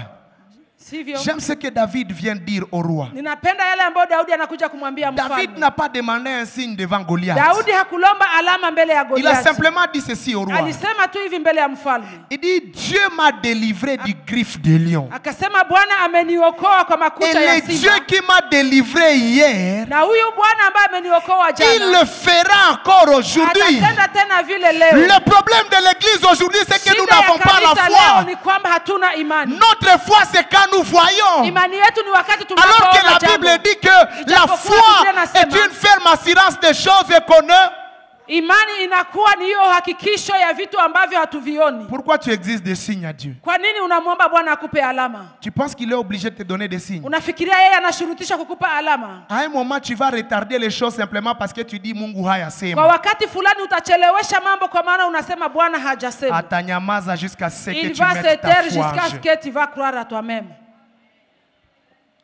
sivyo? J'aime ce que David vient dire au roi. Ninapenda yale ambayo Daudi anakuja kumwambia David mfalme. n'a pas demandé un signe devant Goliath. Daudi hakulomba alama mbele ya Il a Goliathi. simplement dit ceci au roi. Alisema tu hivi mbele ya mfalme. Il dit, Dieu m'a délivré du griffe de lion. Akasema Bwana ameniokoa kwa Et makucha ya le Dieu simba. qui m'a délivré hier, Na huyu Bwana ambaye ameniokoa il jana le fera encore aujourd'hui. atatenda tena vile leo. Le problème de l'église aujourd'hui, c'est que nous Shida ya n'avons pas la kanisa leo foi. ni kwamba hatuna imani. Notre foi, c'est quand nous voyons. Imani yetu ni wakati Alors que tunapoona la jambo. Bible dit que la Ijapokuwa foi Biblia est inasema, une ferme assurance des choses qu'on ne. Imani inakuwa ni hiyo hakikisho ya vitu ambavyo hatuvioni. Pourquoi tu exiges des signes à Dieu? Kwa nini unamwomba Bwana akupe alama? Tu penses qu'il est obligé de te donner des signes? Unafikiria yeye anashurutisha kukupa alama? À un moment, tu vas retarder les choses simplement parce que tu dis Mungu Kwa hayasema. wakati fulani utachelewesha mambo kwa maana unasema Bwana hajasema. Atanyamaza jusqu'à ce que Il tu va se mettes ta taire foi en jusqu'à ce jeu. que tu vas croire à toi-même.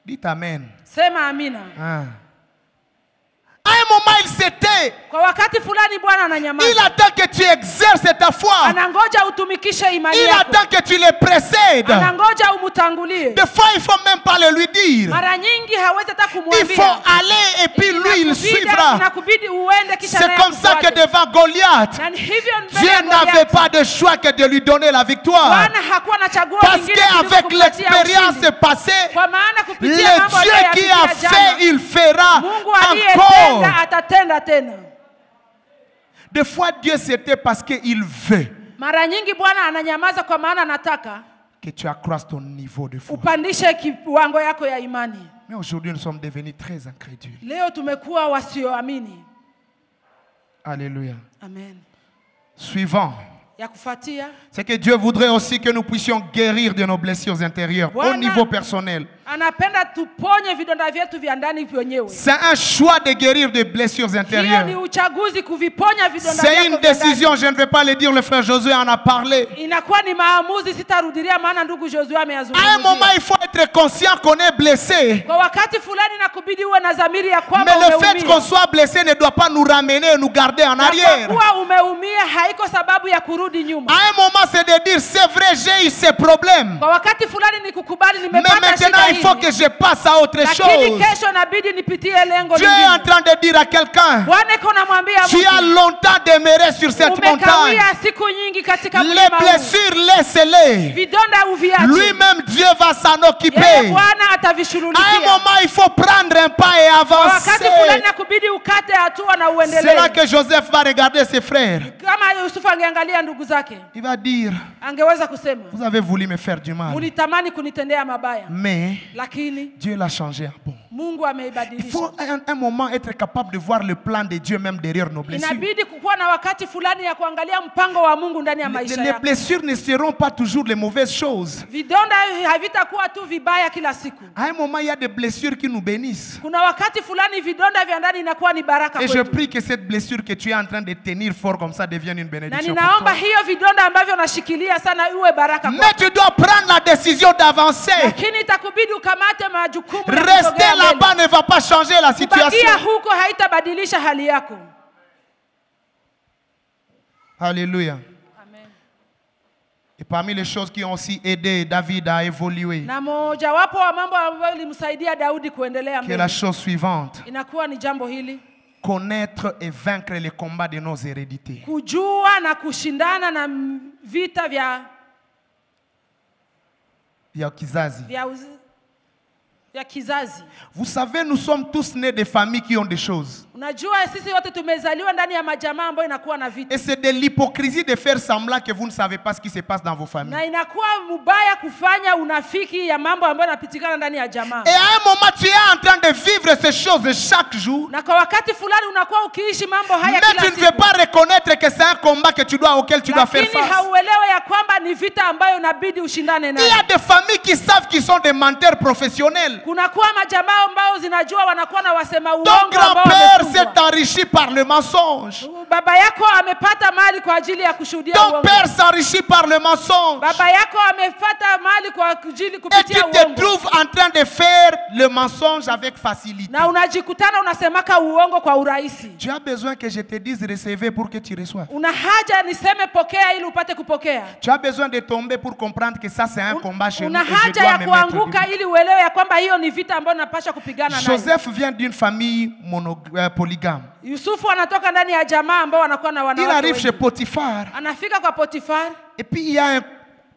Dites Amen. Sema amina. Ah. À un moment, il s'était. Kwa wakati fulani Bwana Il ananyamaza. attend que tu exerces ta foi. Anangoja utumikishe imani Il yako. attend que tu le précèdes. Anangoja umutangulie. Des fois, il ne faut même pas le lui dire. Mara nyingi hawezi hata Il kumwambia. faut aller et puis lui, il suivra. Inakubidi uende kisha C'est naye comme ça que akufuate. devant Goliath, Na ni hivyo mbele Dieu ya n'avait Goliathi. pas de choix que de lui donner la victoire. Bwana hakuwa na chaguo Parce lingine kuliko qu'avec kumpatia l'expérience ushindi. passée, Kwa maana le kupitia mambo Dieu qui a aliyoyapitia jana, fait, il fera Mungu encore. aliyetenda atatenda tena. Des fois, Dieu c'était parce qu'il veut Mara nyingi Bwana ananyamaza kwa maana anataka que tu accroisses ton niveau de foi. upandishe kiwango yako ya imani. Mais aujourd'hui, nous sommes devenus très incrédules. Leo tumekuwa wasioamini. Alléluia. Amen. Suivant. Ya kufuatia, C'est que Dieu voudrait aussi que nous puissions guérir de nos blessures intérieures au Bwana- niveau personnel. Anapenda tuponye vidonda vyetu vya ndani wenyewe. C'est un choix de guérir des blessures Hiyo intérieures. ni uchaguzi kuviponya vidonda C'est vyako une vya ndani. décision, je ne vais pas le dire, le frère Josué en a parlé. Inakuwa ni maamuzi, sitarudilia maana ndugu Joshua À un ameyazungumzia. moment, il faut être conscient qu'on est blessé. Kwa wakati fulani nakubidi uwe na dhamiri ya kwamba Mais le fait qu'on umeumia. soit blessé ne doit pas nous ramener et nous garder en Na arrière. kwa kuwa umeumia haiko sababu ya kurudi nyuma. À un moment, c'est de dire, c'est vrai, j'ai eu ces problèmes. Kwa wakati fulani ni kukubali Mais nimepata maintenant, shida il faut que hii. je passe à autre Lakini chose. kesho inabidi nipitie lengo Dieu est en lingine. train de dire à quelqu'un, Bwana iko namwambia tu as mtu, longtemps demeuré sur cette montagne. umekawia siku nyingi katika Les mlima huu. blessures, laissez-les. Vidonda uviache. Lui-même, Dieu va s'en Yeye occuper. Bwana À un atavishughulikia. moment, il faut prendre un pas et Kwa wakati fulani avancer. nakubidi ukate hatua na C'est là uendelee. que Joseph va regarder ses frères. Kama Yusufu angeangalia ndugu zake, Il va dire, angeweza kusema, vous avez voulu me faire du mal. mulitamani kunitendea mabaya, Mais lakini Dieu l'a changé en bon. Mungu Il ameibadilisha. faut à un moment être capable de voir le plan de Dieu même derrière nos blessures. Inabidi kukuwa na wakati fulani ya kuangalia mpango wa Mungu ndani ya maisha Les yako. blessures ne seront pas toujours les mauvaises choses. Vidonda havitakuwa tu vibaya kila siku. À un moment, il y a des blessures qui nous bénissent. Kuna wakati fulani vidonda vya ndani inakuwa ni baraka Et je kwetu. prie que cette blessure que tu es en train de tenir fort comme ça devienne une Na bénédiction pour ninaomba toi. hiyo vidonda ambavyo unashikilia sana iwe baraka Mais kwako. tu dois prendre la décision d'avancer. Lakini itakubidi ukamate majukumu ya Rester kusogea mbele. là-bas ne va pas changer la situation. Kubakia huko haitabadilisha hali yako. Alléluia. Amen. Et parmi les choses qui ont aussi aidé David à évoluer, Na mojawapo wa mambo ambayo ilimsaidia Daudi kuendelea qui est la mbele chose suivante, inakuwa ni jambo hili: connaître et vaincre les combats de nos hérédités. kujua na kushindana na vita Ya kizazi. vya kizazi. Vous savez, nous sommes tous nés de familles qui ont des choses. Unajua sisi wote tumezaliwa ndani ya majamaa ambayo inakuwa na vita. Et c'est de l'hypocrisie de faire semblant que vous ne savez pas ce qui se passe dans vos familles. Na inakuwa mbaya kufanya unafiki ya mambo ambayo yanapitikana ndani ya jamaa. Et à un moment, tu es en train de vivre ces choses chaque jour. Na kwa wakati fulani unakuwa ukiishi mambo haya Mais kila tu ne veux siku. pas reconnaître que c'est un combat auquel tu dois faire Lakini face. hauelewe ya kwamba ni vita ambayo inabidi ushindane Il y nayo. a des familles qui savent qu'ils sont des menteurs professionnels. Kunakuwa majamaa ambao zinajua wanakuwa na wasema Ton uongo ambao grand-père s'est wamefungwa. enrichi par le mensonge. Baba yako amepata mali kwa ajili ya kushuhudia Ton uongo. père s'enrichit par le mensonge. Baba yako amepata mali kwa ajili Et tu kupitia te uongo. trouves en train de faire le mensonge avec facilité. Na unajikutana unasemaka uongo kwa urahisi. Tu as besoin que je te dise recevez pour que tu reçoives. Una haja niseme pokea ili upate kupokea. Tu as besoin de tomber pour comprendre que ça c'est un combat chez nous Una et je haja dois ya me mettre kuanguka dedans. ili uelewe ya kwamba hiyo ni vita ambayo napasha kupigana nayo. Joseph vient d'une famille polygame. Yusufu anatoka ndani ya jamaa ambao wanakuwa na Il wanawake arrive chez wengi. Potiphar Anafika kwa Potifar et puis il y a un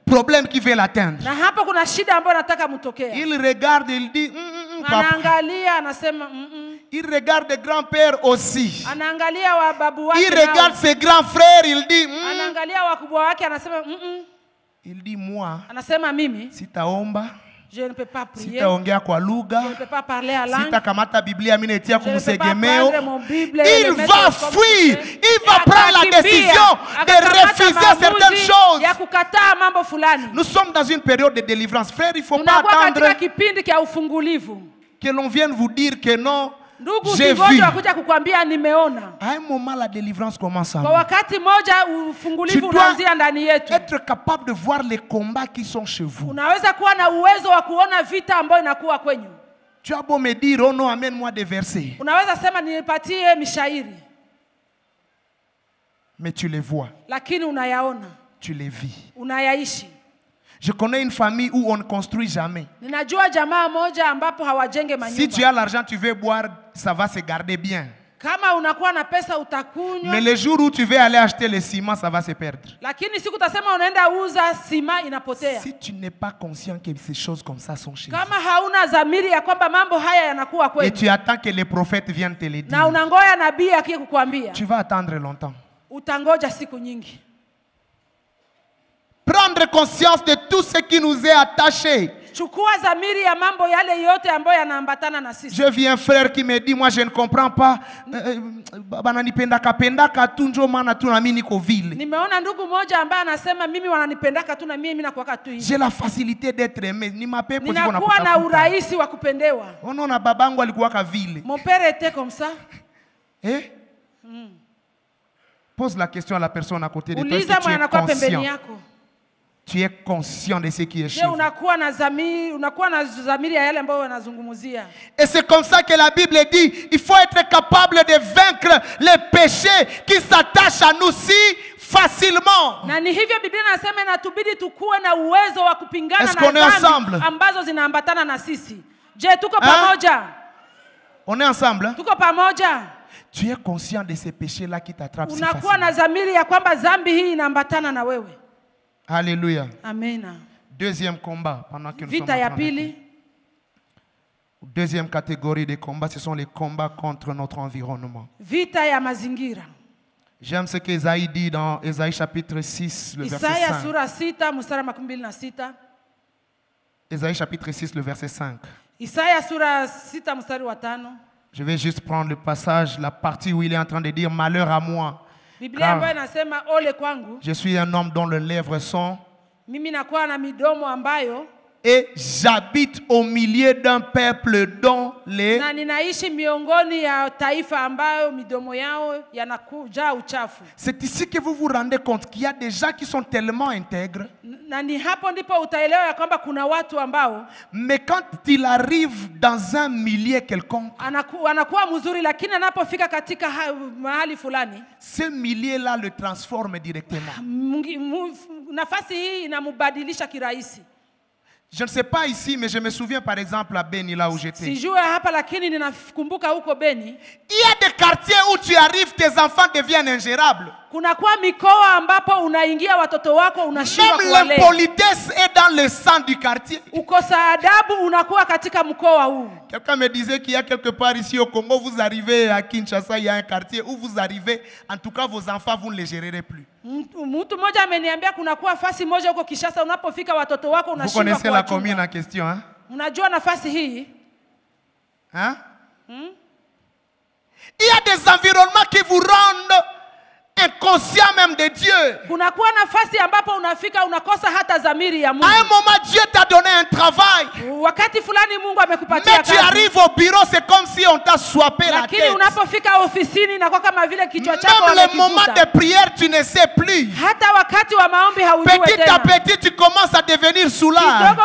problème qui veut l'atteindre. na hapo kuna shida ambayo nataka mtokea. Il regarde, il dit papa. Anaangalia anasema Il regarde grand-père aussi. anaangalia wababu wake. Il nao. regarde ses grands frères, il dit Anaangalia wakubwa wake anasema il dit moi, anasema mimi si taomba, je ne peux pas si prier. taongea kwa lugha, Je ne peux pas parler à si langue. takamata Biblia mimi netia Je ne peux pas kumsegemeo, prendre mon Bible et le il mettre va comme fuir, sujet. il va prendre la Atakimbia, décision de akakamata refuser maamuzi certaines choses. ya kukataa mambo fulani. Nous sommes dans une période de délivrance. Frère, il ne faut pas Tunakuwa katika attendre kipindi cha ufungulivu. que l'on vienne vous dire que non, Ndugu, j'ai usingoje vu. wakuja kukwambia nimeona. À un moment, la délivrance commence en Kwa nous. wakati moja Tu ufungulivu dois unaanzia ndani yetu. être capable de voir les combats qui sont chez vous. Unaweza kuwa na uwezo wa kuona vita ambayo inakuwa kwenyu. Tu as beau me dire, oh non, amène-moi des versets. Unaweza sema nipatie mishairi, Mais tu les vois, lakini unayaona, tu les vis. unayaishi. Je connais une famille où on ne construit jamais. Ninajua jamaa moja ambapo hawajenge Si tu manyumba. as l'argent, tu veux boire, ça va se garder bien. Kama unakuwa na pesa utakunywa, Mais le jour où tu veux aller acheter le ciment, ça va se perdre. lakini siku utasema unaenda uza sima inapotea. Si tu n'es pas conscient que ces choses comme ça sont chez Kama hauna dhamiri ya kwamba mambo haya yanakuwa vous, et kweli tu attends que les prophètes viennent te le na dire, unangoya nabii akije kukuambia, tu vas attendre longtemps. utangoja siku nyingi. Prendre conscience de tout ce qui nous est attaché. Chukua dhamiri ya mambo yale yote ambayo yanaambatana na sisi. Je vis un frère qui me dit, moi je ne comprends pas. Bananipendaka pendaka tu njo maana tu na mimi niko vile. Nimeona ndugu moja ambaye anasema mimi wananipendaka tu na mimi nakuwaka tu hivi. J'ai la facilité d'être aimé. Ni mapepo ziko na ninakuwa na urahisi wa kupendewa. Unaona babangu alikuwa vile. Mon père était comme ça. Eh? Pose la question à la personne à côté de toi. Uliza mwana anakuwa pembeni yako. Tu es conscient de ce qui est chez vous. Unakuwa na dhamiri ya yale ambayo wanazungumzia. Et c'est comme ça que la Bible dit, il faut être capable de vaincre les péchés qui s'attachent à nous si facilement. Na ni hivyo Biblia inasema inatubidi tukue na uwezo wa kupingana na dhambi ambazo zinaambatana na sisi. Je, tuko pamoja? On est ensemble? Tuko pamoja? Tu es conscient de ces péchés-là qui t'attrapent si facilement. Unakuwa na dhamiri ya kwamba dhambi hii inaambatana na wewe. Alléluia. Amen. Deuxième combat pendant que nous Vita ya pili. Deuxième catégorie de combats, ce sont les combats contre notre environnement. Vita ya mazingira. J'aime ce qu'Ésaïe dit dans Ésaïe chapitre 6, le verset 5. Isaya sura 6 mstari 26. Ésaïe chapitre 6, le verset 5. Isaya sura 6 mstari wa 5. Je vais juste prendre le passage, la partie où il est en train de dire malheur à moi. Biblia ambayo inasema ole kwangu. Je suis un homme dont les lèvres sont. Mimi nakuwa na midomo ambayo. Et j'habite au milieu d'un peuple dont les. Na ninaishi miongoni ya taifa ambayo midomo yao yanakujaa uchafu. C'est ici que vous vous rendez compte qu'il y a des gens qui sont tellement intègres. Na ni hapo ndipo utaelewa ya kwamba kuna watu ambao. Mais quand il arrive dans un milieu quelconque. Anakuwa mzuri lakini anapofika katika mahali fulani. Ce milieu-là le transforme directement. Nafasi hii inamubadilisha kirahisi. Je ne sais pas ici, mais je me souviens par exemple à Beni, là où j'étais. Il y a des quartiers où tu arrives, tes enfants deviennent ingérables. Même l'impolitesse est dans le sang du quartier. Quelqu'un me disait qu'il y a quelque part ici au Congo, vous arrivez à Kinshasa, il y a un quartier où vous arrivez, en tout cas vos enfants, vous ne les gérerez plus. Vous connaissez la commune en question, hein? Hein? Il y a des environnements qui vous rendent inconscient même de Dieu. À un moment, Dieu t'a donné un travail. Mais tu arrives au bureau, c'est comme si on t'a swappé la tête. Même les moments de prière, tu ne sais plus. Petit à petit, tu commences à devenir soulard.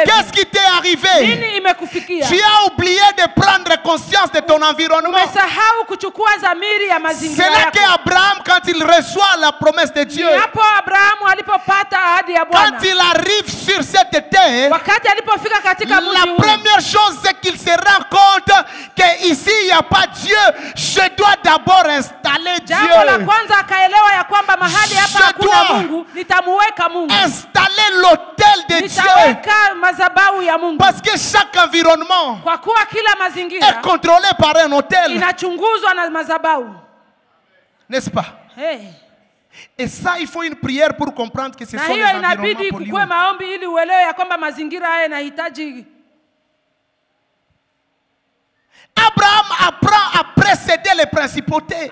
Qu'est-ce qui t'est arrivé? Tu as oublié de prendre conscience de ton environnement. C'est là qu'Abraham, quand il reçoit la promesse de Dieu, quand il arrive sur cette terre, la première chose c'est qu'il se rend compte qu'ici il n'y a pas Dieu. Je dois d'abord installer Dieu. Je dois installer l'autel de Dieu. Parce que chaque environnement est contrôlé par un autel. N'est-ce pas? Hey. Et ça, il faut une prière pour comprendre que ce sont les environnements pollués. Abraham apprend à précéder les principautés.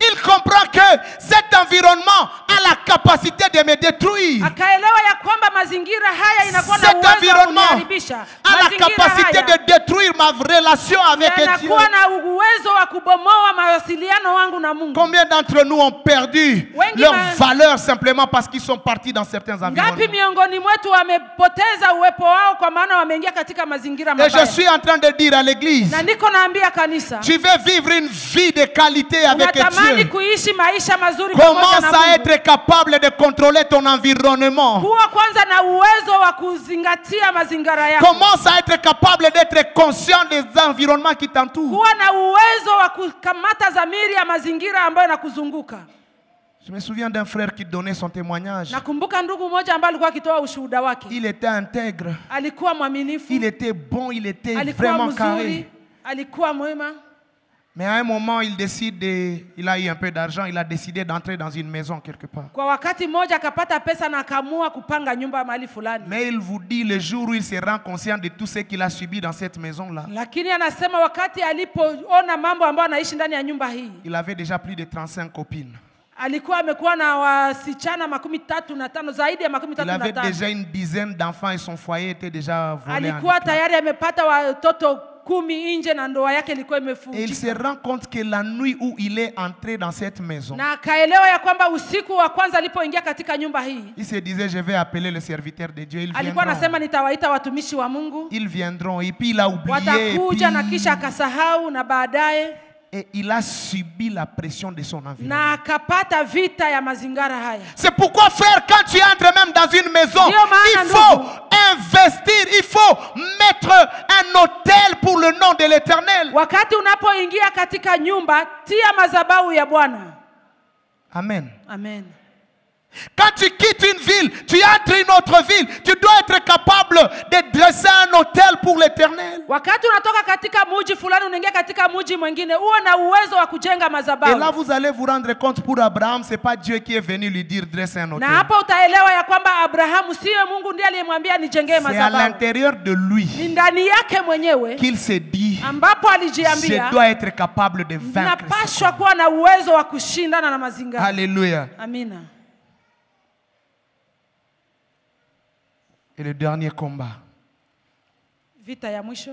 Il comprend que cet environnement a la capacité de me détruire. Cet environnement a la capacité de détruire ma relation avec Dieu. Combien d'entre nous ont perdu leur valeur simplement parce qu'ils sont partis dans certains environnements? Et je suis en train de dire à l'église, tu veux vivre une vie de qualité avec Dieu. Commence à être capable de contrôler ton environnement. Commence à être capable d'être conscient des environnements qui t'entourent. Je me souviens d'un frère qui donnait son témoignage. Il était intègre. Il était bon, il était vraiment carré. Mais à un moment, il a eu un peu d'argent, il a décidé d'entrer dans une maison quelque part. Kwa wakati mmoja akapata pesa na akaamua kupanga nyumba mahali fulani. Mais il vous dit le jour où il se rend conscient de tout ce qu'il a subi dans cette maison-là. Lakini anasema wakati alipoona mambo ambayo anaishi ndani ya nyumba hii. Il avait déjà plus de 35 copines. Alikuwa amekuwa na wasichana 35 zaidi ya 35. Il avait déjà une dizaine d'enfants et son foyer était déjà volé. Alikuwa tayari amepata watoto 10 nje na ndoa yake ilikuwa imefungwa. Et il se rend compte que la nuit où il est entré dans cette maison, na akaelewa ya kwamba usiku wa kwanza alipoingia katika nyumba hii, il se disait je vais appeler le serviteur de Dieu, alikuwa anasema nitawaita watumishi wa Mungu, ils viendront, et puis il a oublié, watakuja na kisha akasahau, na baadaye et il a subi la pression de son environnement. na akapata vita ya mazingara haya. C'est pourquoi frère, quand tu entres même dans une maison, il faut investir, il faut mettre un autel pour le nom de l'Éternel. Wakati unapoingia katika nyumba, tia madhabahu ya Bwana. Amen. Amen. Quand tu quittes une ville, tu entres une autre ville, tu dois être capable de dresser un autel pour l'Éternel. Wakati unatoka katika mji fulani unaingia katika mji mwingine, uwe na uwezo wa kujenga madhabahu. Et là vous allez vous rendre compte, pour Abraham, c'est pas Dieu qui est venu lui dire dresser un autel. Na hapo utaelewa ya kwamba Abrahamu sio Mungu ndiye aliyemwambia nijengee madhabahu. C'est à l'intérieur de lui Ni ndani yake mwenyewe qu'il se dit, ambapo alijiambia, je dois être capable de vaincre. Napaswa kuwa na uwezo wa kushindana na mazingara. Alléluia. Amina. Et le dernier combat, vita ya mwisho,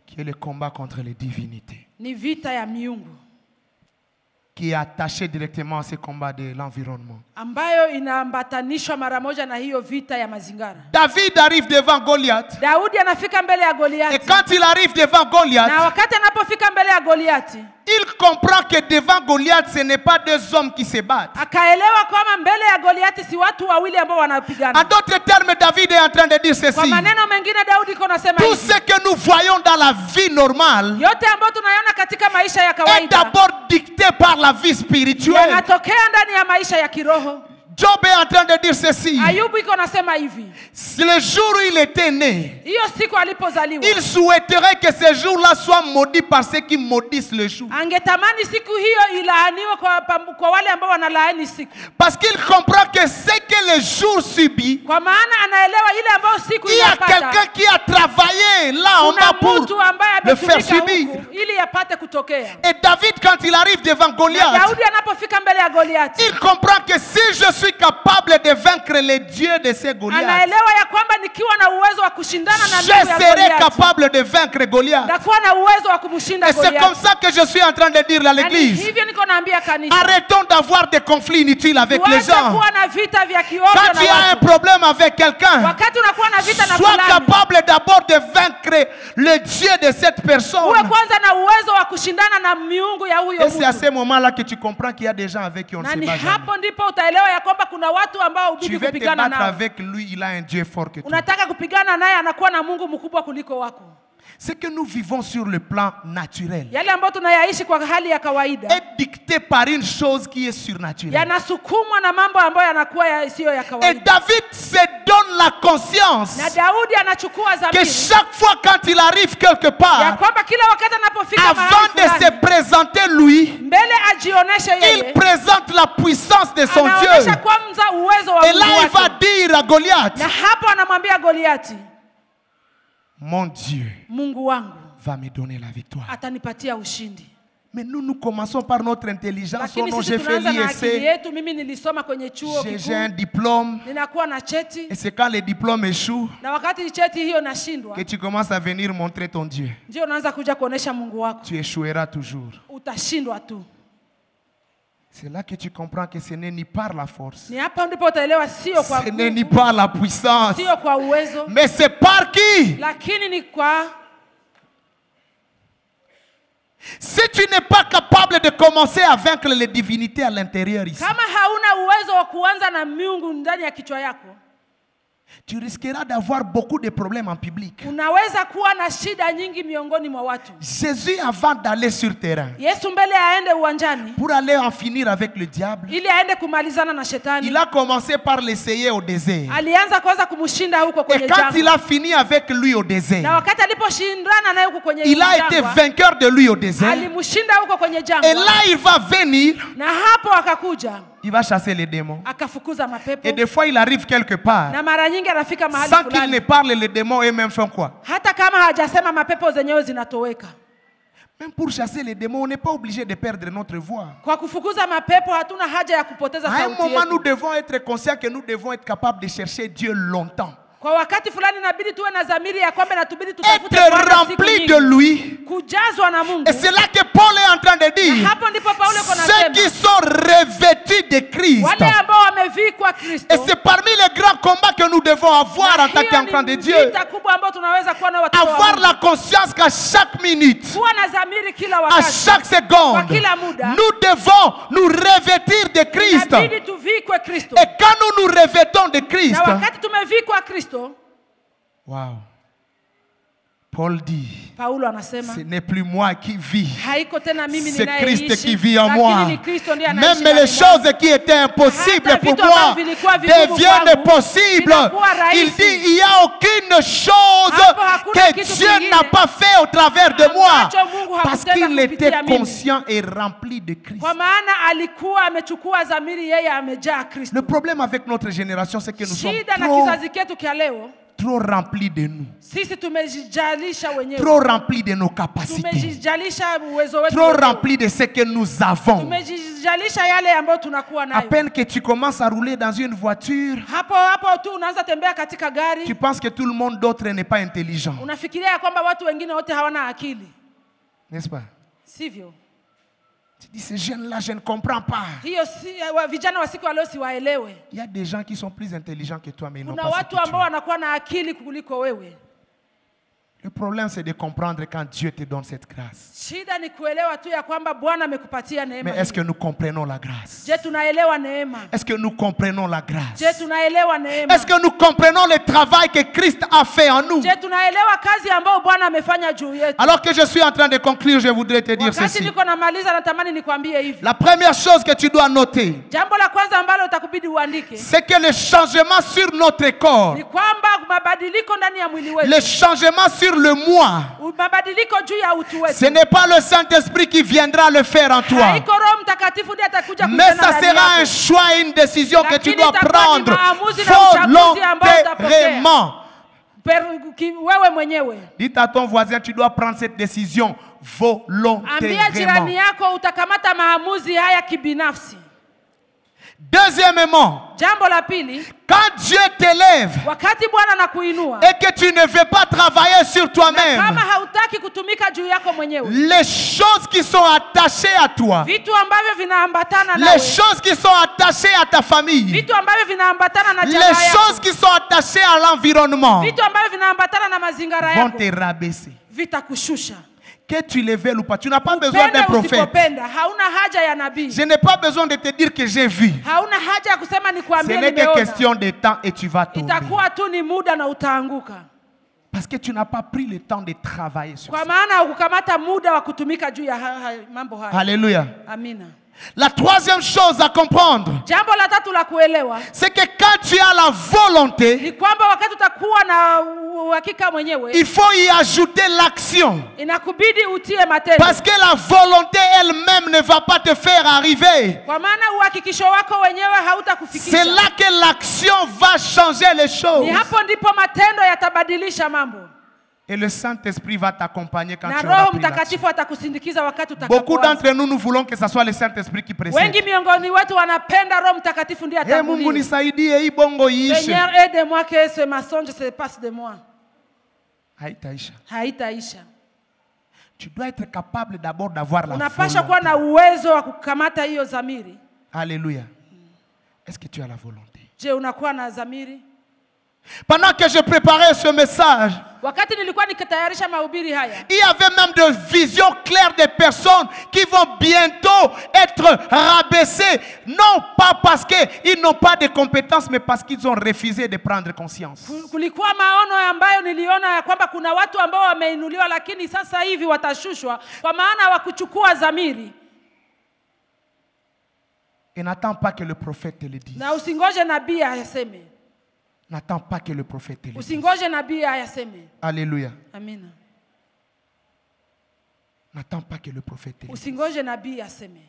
qui est le combat contre les divinités, ni vita ya miungu, qui est attaché directement à ce combat de l'environnement. Ambayo inaambatanishwa mara moja na hiyo vita ya mazingara. David arrive devant Goliath. Daudi anafika mbele ya Goliathi. Et quand il arrive devant Goliath, na wakati anapofika mbele ya Goliathi, il comprend que devant Goliath, ce n'est pas deux hommes qui se battent. Akaelewa kwamba mbele ya Goliathi si watu wawili ambao wanapigana. En d'autres termes, David est en train de dire ceci. Kwa maneno mengine Daudi anasema tout ce que nous voyons dans la vie normale yote ambayo tunayaona katika maisha ya est kawaida d'abord dicté par la vie spirituelle. yanatokea ndani ya maisha ya kiroho. Job est en train de dire ceci. Ayubu anasema hivi. Le jour où il était né, hiyo siku alipozaliwa, il souhaiterait que ce jour-là soit maudit par ceux qui maudissent le jour. Angetamani siku hiyo ilaaniwe kwa wale ambao wanalaani siku. Parce qu'il comprend que ce que le jour subit, kwa maana anaelewa ile ambayo siku il y a quelqu'un qui a travaillé là en bas pour le faire subir. ili yapate kutokea. Et David, quand il arrive devant Goliath, Daudi anapofika mbele ya Goliathi, il comprend que si je suis capable de vaincre les dieux de ces Goliaths, anaelewa ya kwamba nikiwa na uwezo wa kushindana na je serai capable de vaincre Goliath. Ndakuwa na uwezo wa kumshinda Et c'est comme ça que je suis en train de dire à l'église. Hivyo niko naambia kanisa. Arrêtons d'avoir des conflits inutiles avec les gens. Kuwa na vita vya kiovyo na Quand tu as un problème avec quelqu'un, wakati unakuwa na vita na sois fulani, capable d'abord de vaincre le Dieu de cette personne. uwe kwanza na uwezo wa kushindana na miungu ya huyo Et mtu. c'est à ce moment-là que tu comprends qu'il y a des gens avec qui on ne se bat jamais. Hapo ndipo utaelewa ya kwamba kuna watu ambao Tu ubidi veux te kupigana battre nao. avec lui, il a un Dieu fort que toi. Unataka kupigana naye, anakuwa na Mungu mkubwa kuliko wako. Ce que nous vivons sur le plan naturel Yale ambayo tunayaishi kwa hali ya kawaida est dicté par une chose qui est surnaturelle. yanasukumwa na mambo ambayo yanakuwa sio ya Et kawaida. David se donne la conscience Na Daudi anachukua que dhamiri chaque fois quand il arrive quelque ya part, kwamba kila wakati anapofika avant de mahali se fulani, présenter lui, mbele ajioneshe il yeye, présente la puissance de son anaonesha Dieu. kwanza uwezo wa Et là, Mungu il va wake. dire à Goliath, Na hapo anamwambia Goliati, mon Dieu Mungu wangu va me donner la victoire. atanipatia ushindi. Mais nous commençons par notre intelligence. Oh Lakini non, sisi j'ai fait tunaanza na akili l'IEC, yetu. Mimi nilisoma kwenye chuo j'ai un kikuu, diplôme. ninakuwa na cheti, Et c'est quand les diplômes échouent na wakati cheti hiyo nashindwa, que tu commences à venir montrer ton Dieu. ndio unaanza kuja kuonesha Mungu wako. Tu échoueras toujours. Utashindwa tu. C'est là que tu comprends que ce n'est ni par la force, Ni hapa ndipo utaelewa sio kwa ce n'est ni nguvu, par la puissance, sio kwa uwezo, mais c'est par qui? lakini ni kwa. Si tu n'es pas capable de commencer à vaincre les divinités à l'intérieur ici, Kama hauna uwezo wa kuanza na miungu ndani ya kichwa yako, tu risqueras d'avoir beaucoup de problèmes en public. Unaweza kuwa na shida nyingi miongoni mwa watu. Jésus, avant d'aller sur terrain, Yesu mbele aende uwanjani, pour aller en finir avec le diable, ili aende kumalizana na shetani, il a commencé par l'essayer au désert. alianza kwanza kumshinda huko Et kwenye quand il jangwa. a fini avec lui au Na désert, wakati aliposhindana naye huko kwenye il a été jangwa, vainqueur de lui au désert. alimshinda huko kwenye Et jangwa. là, il va venir, Na hapo akakuja, il va chasser les démons. akafukuza mapepo. Et des fois, il arrive quelque part, Na mara nyingi anafika mahali sans qu'il ne fulani, parle, les démons eux-mêmes font quoi? hata kama hajasema mapepo zenyewe zinatoweka. Même pour chasser les démons, on n'est pas obligé de perdre notre voix. Kwa kufukuza mapepo hatuna haja ya kupoteza À un sauti moment, nous yetu. devons être conscients que nous devons être capables de chercher Dieu longtemps. Kwa wakati fulani inabidi tuwe na dhamiri ya kwamba inatubidi tutafute Être Bwana siku rempli nyingi. de lui. Kujazwa na Mungu. Et c'est là que Paul est en train de Na dire, hapo ndipo Paulo yuko ceux qui anasema, sont revêtus de Christ. wale ambao wamevikwa Kristo. Et c'est parmi les grands combats que nous devons avoir en tant Hiyo qu'enfants de ni Dieu. vita kubwa ambayo tunaweza kuwa na watoto wa Avoir Mungu. la conscience qu'à chaque minute, Kuwa na dhamiri kila à wakati. chaque seconde, Kwa kila muda. nous devons nous revêtir de Christ. Inabidi tuvikwe Kristo. Et quand nous nous revêtons de Christ, Na wakati tumevikwa Kristo, wow. Paul dit, Paulo anasema, ce n'est plus moi qui vis, haiko tena mimi c'est Christ ninayeishi, qui vit en lakini moi. ni Kristo ndiye Même anaishi les ndani choses yangu. qui étaient impossibles Hata pour vitu moi ambavyo vilikuwa vigumu deviennent kwangu, possibles. vinakuwa rahisi. Il dit, il n'y a aucune chose Hapo hakuna que kitu Dieu kingine n'a pas fait au travers de moi. ambacho Mungu Parce hakutenda qu'il était kupitia mimi. conscient et rempli de Christ. Kwa maana alikuwa amechukua dhamiri, yeye amejaa Kristo. Le problème avec notre génération, c'est que nous sommes Shida na trop, kizazi chetu kia leo, trop remplis de nous. sisi tumejijalisha wenyewe. Trop remplis de nos capacités. Tumejijalisha uwezo wetu Trop wenyewe. remplis de ce que nous avons. Tumejijalisha yale ambayo tunakuwa À nayo. peine que tu commences à rouler dans une voiture, Hapo hapo tu unaanza tembea katika tu gari, penses que tout le monde d'autre n'est pas intelligent. unafikiria ya kwamba watu wengine wote hawana akili, N'est-ce pas? sivyo? Tu dis, ces jeunes-là, je ne comprends pas. Hiyo vijana wa siku ya leo siwaelewe. Il y a des gens qui sont plus intelligents que toi, mais ils n'ont Kuna pas ce watu que tu ambao as. wanakuwa na akili kuliko wewe. Le problème, c'est de comprendre quand Dieu te donne cette grâce. Shida ni kuelewa tu ya kwamba Bwana amekupatia neema. Mais est-ce que hii. nous comprenons la grâce? Je, tunaelewa neema? Est-ce que nous comprenons la grâce? Je, tunaelewa neema? Est-ce que nous comprenons le travail que Christ a fait en nous? Je, tunaelewa kazi ambayo Bwana amefanya juu yetu? Alors que je suis en train de conclure, je voudrais te dire Wakati ceci. niko namaliza natamani nikwambie hivi. La première chose que tu dois noter, Jambo la kwanza ambalo utakubidi uandike c'est que le changement sur notre corps, ni kwamba mabadiliko ndani ya mwili wetu, le changement sur le moi, mabadiliko juu ya utu wetu. ce n'est pas le Saint-Esprit qui viendra le faire en toi. Haiko Roho Mtakatifu ndiye atakuja Mais kutenda ça ndani sera yako. un choix, une décision que tu Lakini dois itakuwa ni prendre maamuzi na uchaguzi ambao utapokea. volontairement. Wewe mwenyewe. Dites à ton voisin, tu dois prendre cette décision Ambia jirani volontairement. yako utakamata maamuzi haya kibinafsi. Deuxièmement, Jambo la pili, quand Dieu t'élève wakati Bwana anakuinua et que tu ne veux pas travailler sur toi-même, kama hautaki kutumika juu yako mwenyewe, les choses qui sont attachées à toi, vitu ambavyo vinaambatana les nawe, choses qui sont attachées à ta famille, vitu ambavyo vinaambatana na les jamaa yako, choses qui sont attachées à l'environnement vitu ambavyo vinaambatana na mazingara vont yako te rabaisser. vitakushusha. Que tu les veuilles ou pas, tu n'as pas besoin Upende d'un prophète. usipopenda, hauna haja ya nabii. Je n'ai pas besoin de te dire que j'ai vu. Hauna haja ya kusema Ce nikwambie n'est que nimeona. question de temps et tu vas tomber. Itakuwa tu ni muda na utaanguka. Parce que tu n'as pas pris le temps de travailler sur Kwa ça. maana hukukamata muda wa kutumika juu ya mambo haya. Alléluia. Amina. La troisième chose à comprendre, Jambo la tatu la kuelewa c'est que quand tu as la volonté, ni kwamba wakati utakuwa na uhakika mwenyewe, il faut y ajouter l'action. inakubidi utie matendo. Parce que la volonté elle-même ne va pas te faire arriver. Kwa maana uhakikisho wako wenyewe C'est hautakufikisha. là que l'action va changer les choses. Ni hapo ndipo matendo yatabadilisha mambo. Et le Saint-Esprit va t'accompagner quand Na tu auras Roho pris l'action. Mtakatifu atakusindikiza wakati Beaucoup utakapoanza. d'entre nous, nous voulons que ce soit le Saint-Esprit qui précède. Wengi miongoni wetu wanapenda Roho Mtakatifu ndiye Eh, Mungu atangulie. nisaidie hii bongo iishe. Seigneur, aide-moi que ce mensonge se passe de moi. Haitaisha. Haitaisha. Tu dois être capable d'abord d'avoir la Unapaswa volonté. kuwa na uwezo wa kukamata hiyo dhamiri. Alléluia. Est-ce que tu as la volonté? Je, unakuwa na dhamiri? Pendant que je préparais ce message, wakati nilikuwa nikitayarisha mahubiri haya, il y avait même des visions claires des personnes qui vont bientôt être rabaissées, non pas parce qu'ils n'ont pas de compétences, mais parce qu'ils ont refusé de prendre conscience. kulikuwa maono ambayo niliona ya kwamba kuna watu ambao wameinuliwa lakini sasa hivi watashushwa kwa maana hawakuchukua dhamiri. Et n'attends pas que le prophète te le dise. Na usingoje nabii ayaseme. N'attends pas que le prophète te le dise. Usingoje nabii ayaseme. Alléluia. Amina. N'attends pas que le prophète te le dise. Usingoje nabii aseme.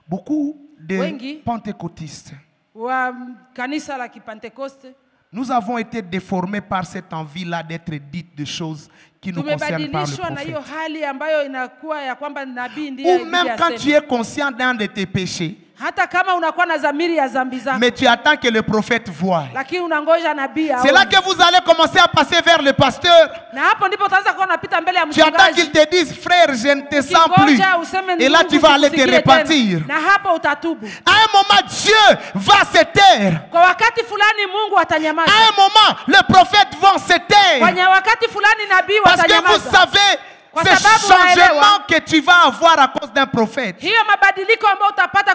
Beaucoup de Wengi pentecôtistes, wa kanisa la Kipentekoste, nous avons été déformés par cette envie-là d'être dites des choses qui nous concernent par le tumebadilishwa na hiyo prophète. hali ambayo inakuwa ya kwamba nabii ndiye Ou même quand tu es conscient d'un de tes péchés, hata kama unakuwa na dhamiri ya dhambi zako, mais tu attends que le prophète voie. lakini unangoja nabii aone. C'est là que vous allez commencer à passer vers le pasteur. Na hapo ndipo utaanza kuwa unapita mbele ya Tu attends qu'il mchungaji. te dise, frère, je ne te sens plus. Kingoja useme Et là, Mungu tu vas aller te sikusikie repentir. tena. Na hapo utatubu. À un moment, Dieu va se taire. Kwa wakati fulani Mungu À atanyamaza. un moment, le prophète va se taire. Kwenye wakati fulani nabii Parce que vous watanyamaza. savez, Kwa ce sababu changement unaelewa, que tu vas avoir à cause d'un prophète hiyo mabadiliko ambayo utapata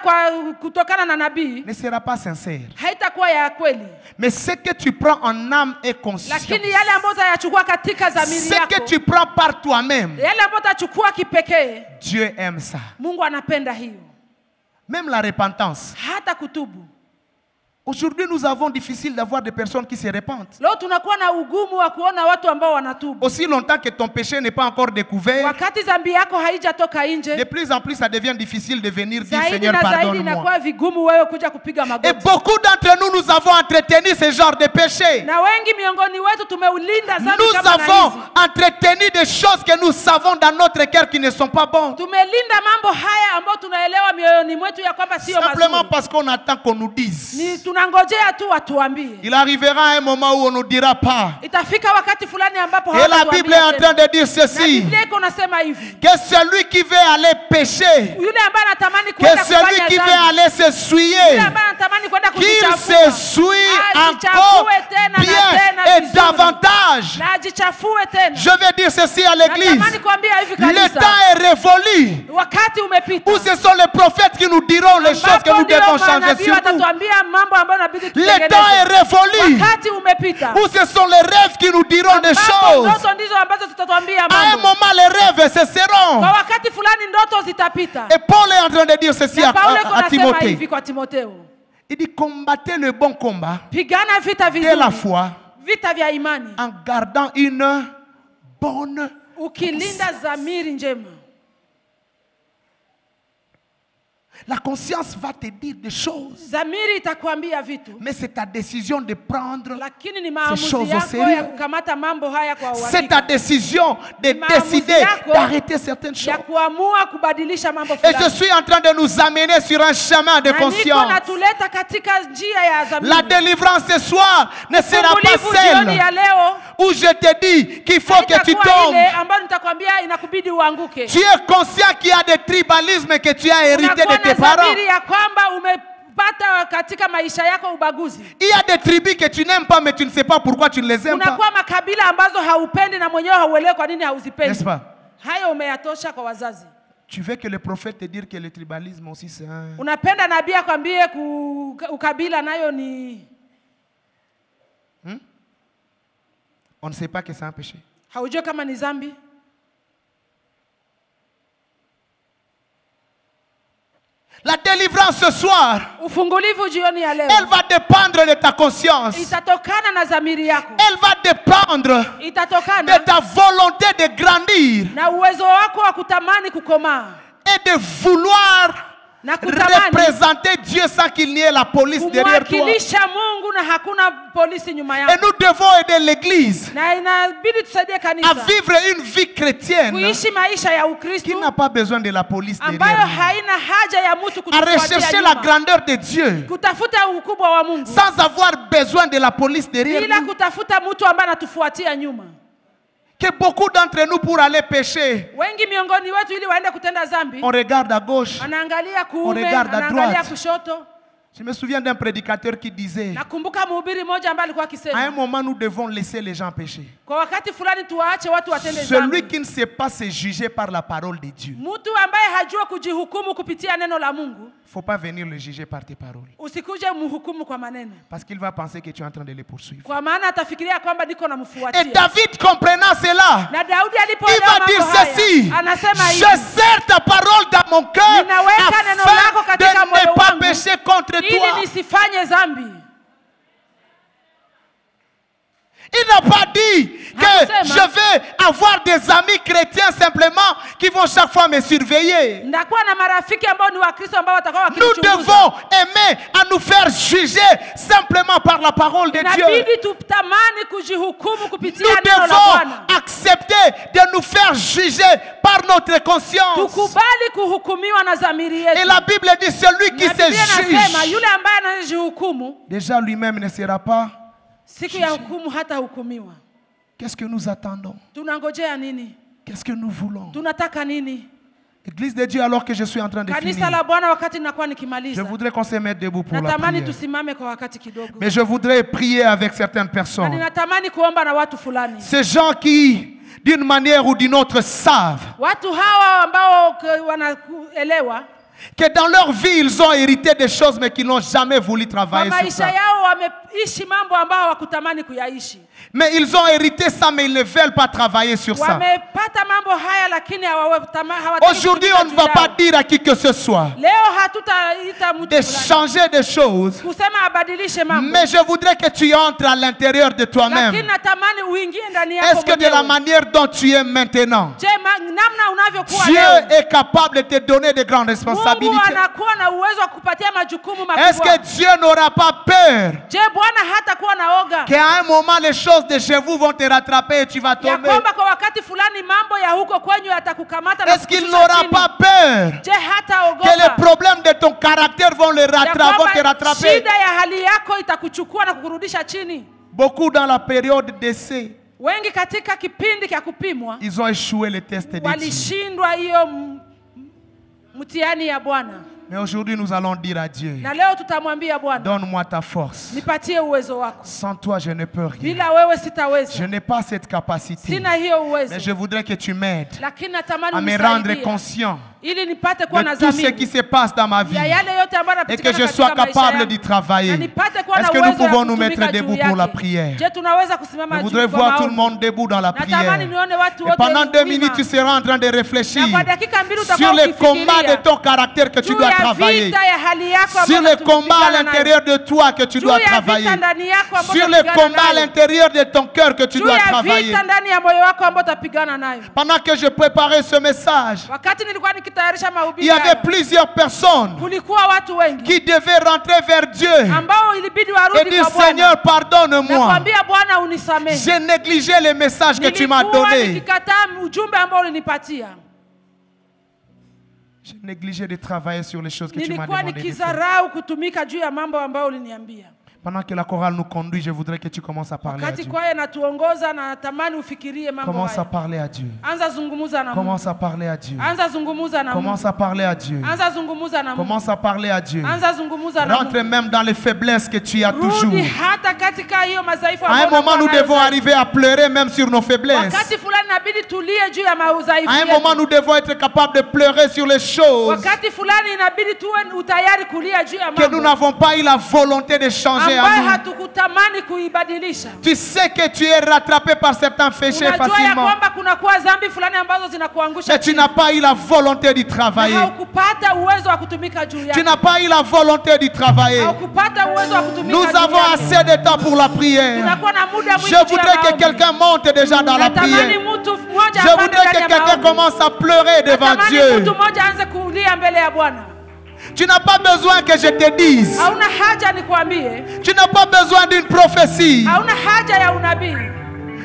kutokana na nabii ne sera pas sincère. haitakuwa ya kweli. Mais ce que tu prends en âme et conscience, Lakini yale ambayo utayachukua katika dhamiri ce que yako, tu prends par toi-même, yale ambayo utachukua kipekee, Dieu aime ça. Mungu anapenda hiyo. Même la repentance. Hata kutubu. Aujourd'hui, nous avons difficile d'avoir des personnes qui se repentent. Leo tunakuwa na ugumu wa kuona watu ambao wanatubu. Aussi longtemps que ton péché n'est pas encore découvert, Wakati dhambi yako haijatoka de nje, plus en plus ça devient difficile de venir dire zaidi Seigneur, na zaidi pardonne-moi. inakuwa vigumu wewe kuja kupiga Et magoti. beaucoup d'entre nous, nous avons entretenu ce genre de péché. Na wengi miongoni wetu tumeulinda dhambi Nous kama na avons hizi. entretenu des choses que nous savons dans notre cœur qui ne sont pas bonnes. Tumelinda mambo haya ambayo tunaelewa mioyoni mwetu ya kwamba sio Simplement mazuri. parce qu'on attend qu'on nous dise. Ni tunangojea tu watuambie. Il arrivera un moment où on ne nous dira pas. Itafika wakati fulani ambapo Et la hawatatuambia Bible est en tena. train de dire Na ceci. Biblia iko nasema hivi. Que celui qui veut aller pécher, Yule ambaye anatamani que kwenda celui kufanya qui veut dhambi, aller yule s'essuyer, ambaye anatamani kwenda qu'il kujichafua, s'essuie ajichafue encore tena na bien tena et vizuri. davantage. Na ajichafue tena. Je vais dire ceci à l'église. Natamani kuambia hivi Le kanisa. temps est révolu Wakati umepita. où ce sont les prophètes qui nous diront les choses que nous devons changer sur nous. Watatuambia mambo ambayo inabidi Le tutengeneze. temps est révolu Wakati umepita. où ce sont les rêves qui nous diront des Ambapo choses. ndoto ndizo ambazo tutatuambia À un mambo. moment, les rêves cesseront. Kwa wakati fulani ndoto zitapita. Et Paul est en train de dire ceci Na Paulo yuko à anasema Timothée. hivi kwa Timotheo. Il dit combattez le bon combat Pigana vita de la vizuri. foi Vita vya imani. en gardant une bonne. Ukilinda dhamiri njema. La conscience va te dire des choses. Dhamiri itakwambia vitu. Mais c'est ta décision de prendre. Lakini ni choses au maamuzi yako sérieux. ya kukamata mambo haya kwa C'est ta uhakika. décision de Maamuzi décider yako d'arrêter certaines choses. Ya kuamua kubadilisha mambo Et je fulani. suis en train de nous amener sur un chemin de Na niko conscience. natuleta katika njia ya dhamiri. La délivrance ce soir ne sera pas Ufungulivu jioni ya celle leo où je te dis qu'il faut que tu haitakuwa tombes. ile ambayo nitakwambia inakubidi uanguke. Tu es conscient qu'il y a des tribalismes que tu as hérités de Unakuwa tes na parents. dhamiri ya kwamba umepata katika maisha yako ubaguzi. Il y a des tribus que tu n'aimes pas, mais tu ne sais pas pourquoi tu ne les aimes pas. Unakuwa makabila ambazo haupendi na mwenyewe hauelewi kwa nini N'est-ce hauzipendi. pas? Hayo umeyatosha kwa wazazi. Tu veux que le prophète te dise que le tribalisme aussi c'est un... Unapenda nabii akwambie ukabila nayo ni On ne sait pas que c'est un péché. haujui kama ni dhambi. La délivrance ce soir, Ufungulivu jioni ya leo elle va dépendre de ta conscience. itatokana na dhamiri yako. Elle va dépendre Itatokana de ta volonté de grandir na uwezo wako wa kutamani kukomaa et de vouloir na kutamani représenter Dieu sans qu'il n'y ait la police derrière toi. kumwakilisha Mungu na hakuna polisi nyuma Et yako. nous devons aider l'Église Na inabidi tusaidie à kanisa vivre une vie chrétienne kuishi maisha ya qui Ukristo n'a pas besoin de la police ambayo derrière nous. haina haja ya mtu À kutufuatia rechercher la nyuma. grandeur de Dieu Kutafuta ukubwa wa Mungu sans avoir besoin de la police derrière bila nous. kutafuta mtu ambaye anatufuatia nyuma. Que beaucoup d'entre nous, pour aller pécher, Wengi miongoni wetu ili waende kutenda dhambi on regarde à gauche. anaangalia On kuume, regarde à anaangalia droite. kushoto. Je me souviens d'un prédicateur qui disait, Nakumbuka mhubiri mmoja ambaye alikuwa à un akisema, moment nous devons laisser les gens pécher. kwa wakati fulani tuwaache watu watende Celui dhambi. qui ne sait pas se juger par la parole de Dieu, Mtu ambaye hajua kujihukumu kupitia neno la Mungu, il ne faut pas venir le juger par tes paroles. usikuje mhukumu kwa maneno. Parce qu'il va penser que tu es en train de les poursuivre. Kwa maana atafikiria kwamba niko Et namfuatia. David, comprenant cela, Na Daudi il alipoelewa va dire mambo haya, ceci: anasema je hivi, serre ta parole dans mon cœur ninaweka neno lako afin de katika moyo ne pas wangu pécher contre ili toi. nisifanye dhambi. Il n'a pas dit que Hakusema, je vais avoir des amis chrétiens simplement qui vont chaque fois me surveiller. ndakuwa na marafiki ambao ni Wakristo ambao watakuwa Nous wakinichunguza. devons aimer à nous faire juger simplement par la parole de Dieu. Inabidi tutamani kujihukumu kupitia Nous neno la devons Bwana. accepter de nous faire juger par notre conscience. Tukubali kuhukumiwa na dhamiri yetu. Et la Bible dit celui qui Na se Biblia inasema juge, yule ambaye anajihukumu déjà lui-même ne sera pas. siku ya hukumu hata hukumiwa. Qu'est-ce que nous attendons? Tunangojea nini? Qu'est-ce que nous voulons? Tunataka nini? Église de Dieu, alors que je suis en train de Kanisa finir, la Bwana, wakati ninakuwa je nikimaliza, voudrais qu'on se mette debout pour la natamani prière. tusimame kwa wakati kidogo. Mais je voudrais prier avec certaines Na personnes. ninatamani kuomba na watu fulani. Ces gens qui, d'une manière ou d'une autre, savent Watu hawa ambao wanaelewa que dans leur vie, ils ont hérité des choses, mais qu'ils n'ont jamais voulu kwa travailler sur maisha ça. yao wameishi mambo ambao hawakutamani kuyaishi. Mais ils ont hérité ça, mais ils ne veulent pas travailler sur ça. Wamepata mambo haya lakini hawataki Aujourd'hui, on ne va kutumika pas juu yao. dire à qui que ce soit Leo hatutaita mtu de fulani changer des choses, kusema abadilishe mambo. mais je voudrais que tu entres à l'intérieur de toi-même. Lakini natamani uingie ndani yako Est-ce que de la mwenyewe. manière dont tu es maintenant, Je, namna unavyokuwa Dieu leo, est capable de te donner de grandes Mungu responsabilités? anakuwa na uwezo wa kupatia majukumu Est-ce makubwa. que Dieu n'aura pas peur Je, Bwana hatakuwa na oga qu'à un moment les choses de chez vous vont te rattraper et tu vas ya tomber? kwamba kwa wakati fulani mambo ya huko kwenyu yatakukamata na Est-ce qu'il kukushusha n'aura chini? pas peur Je, hata que les ogopa problèmes de ton caractère vont ya te kwamba rattraper? shida ya hali yako itakuchukua na kukurudisha chini. Beaucoup dans la période d'essai, Wengi katika kipindi cha kupimwa ils ont échoué les tests de Dieu. walishindwa hiyo mtihani ya Bwana, Mais aujourd'hui, nous allons dire à Dieu, na leo tutamwambia Bwana, donne-moi ta force. nipatie uwezo wako, Sans toi, je ne peux rien. bila wewe Je sitaweza, n'ai pas cette capacité. sina hiyo uwezo, Mais je voudrais que tu m'aides lakini natamani à me rendre unisaidie conscient ili nipate kuwa na de tout ce qui dhamiri se passe dans ma vie ya yale yote ambayo et que yanapatikana je katika sois maisha capable yangu. d'y travailler. Na nipate kuwa na Est-ce que nous uwezo wa pouvons nous kutumika mettre juu debout pour la yake. prière? Je, tunaweza kusimama Je juu voudrais kwa voir tout le maombi. monde debout dans la prière. Natamani nione watu Et wote pendant 2 wima. minutes, tu seras en train de réfléchir Na kwa dakika mbili utakuwa sur les ukifikiria combats de ton caractère que tu juu dois ya travailler, vita ya hali yako sur ambayo les combats à tunapigana nayo. l'intérieur de toi que tu Juu dois ya travailler, vita ndani yako ambayo sur les utapigana combats à nayo. l'intérieur de ton cœur que tu Juu dois ya travailler. vita ndani ya moyo wako ambao utapigana nayo. Pendant que je préparais ce message, Wakati nilikuwa nikitayarisha il mahubiri y avait haya, plusieurs personnes kulikuwa watu wengi qui devaient rentrer vers Dieu ambao ilibidi et warudi dire, kwa Bwana Seigneur, na pardonne-moi. kuambia Bwana unisamehe. J'ai négligé les messages que tu m'as Nilikuwa donnés. nikikataa ujumbe ambao ulinipatia. J'ai négligé de travailler sur les choses que tu m'as Nilikuwa demandé de faire. nikizarau kutumika juu ya mambo ambayo uliniambia. Pendant que la chorale nous conduit, je voudrais que tu commences à parler à Wakati Dieu. kwaya natuongoza na natamani ufikirie mambo Commence à haya. parler à Dieu. Anza zungumuza na Mungu. Commence à parler à Dieu. Anza zungumuza na Mungu. Commence à parler à Dieu. Anza zungumuza na Mungu. Commence à parler à Dieu. Anza zungumuza na Rentre Mungu. même dans les faiblesses que tu as toujours. Rudi hata katika hiyo madhaifu À un ambayo moment, nous unakuwa nayo devons sasa. arriver à pleurer même sur nos faiblesses. Wakati fulani inabidi tulie juu ya maudhaifu À un yetu. moment, nous devons être capables de pleurer sur les choses Wakati fulani inabidi tuwe utayari kulia juu ya que nous mambo n'avons pas eu la volonté de changer en ambayo nous. hatukutamani kuibadilisha. Tu sais que tu es rattrapé par certains péchés Unajua ya facilement, kwamba kunakuwa dhambi fulani ambazo zinakuangusha mais tu chini. n'as pas eu la volonté d'y Na travailler. haukupata uwezo wa kutumika juu Tu yake. n'as pas eu la volonté d'y travailler. Haukupata uwezo wa kutumika Nous juu avons yake. assez de temps pour la prière. Tunakuwa na muda mwingi Je juu ya voudrais que maombi. quelqu'un monte déjà dans la Natamani prière. mtu mmoja Je apande voudrais ndani que ya quelqu'un maombi. commence à pleurer devant Natamani Dieu. mtu mmoja aanze kulia mbele ya Bwana. Tu n'as pas besoin que je te dise. Hauna haja nikwambie. Tu n'as pas besoin d'une prophétie. Hauna haja ya unabii.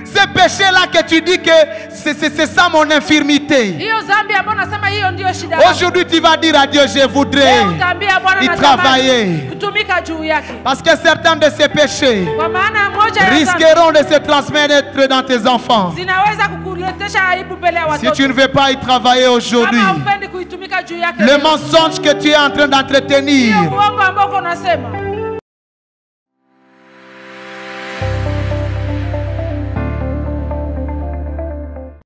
Ce péché-là que tu dis que c'est ça mon infirmité. Hiyo dhambi ambayo nasema hiyo ndio shida yangu. Aujourd'hui, tu vas dire à Dieu, je voudrais Leo utaambia Bwana y natamani travailler. kutumika juu yake. Parce que certains de ces péchés Kwa maana moja ya dhambi risqueront de se transmettre dans tes enfants. zinaweza kukuletesha aibu mbele ya Si watoto. tu ne veux pas y travailler aujourd'hui, Kama hupendi kuitumika juu yake le mensonge que tu es en train d'entretenir, hiyo uongo ambao uko unasema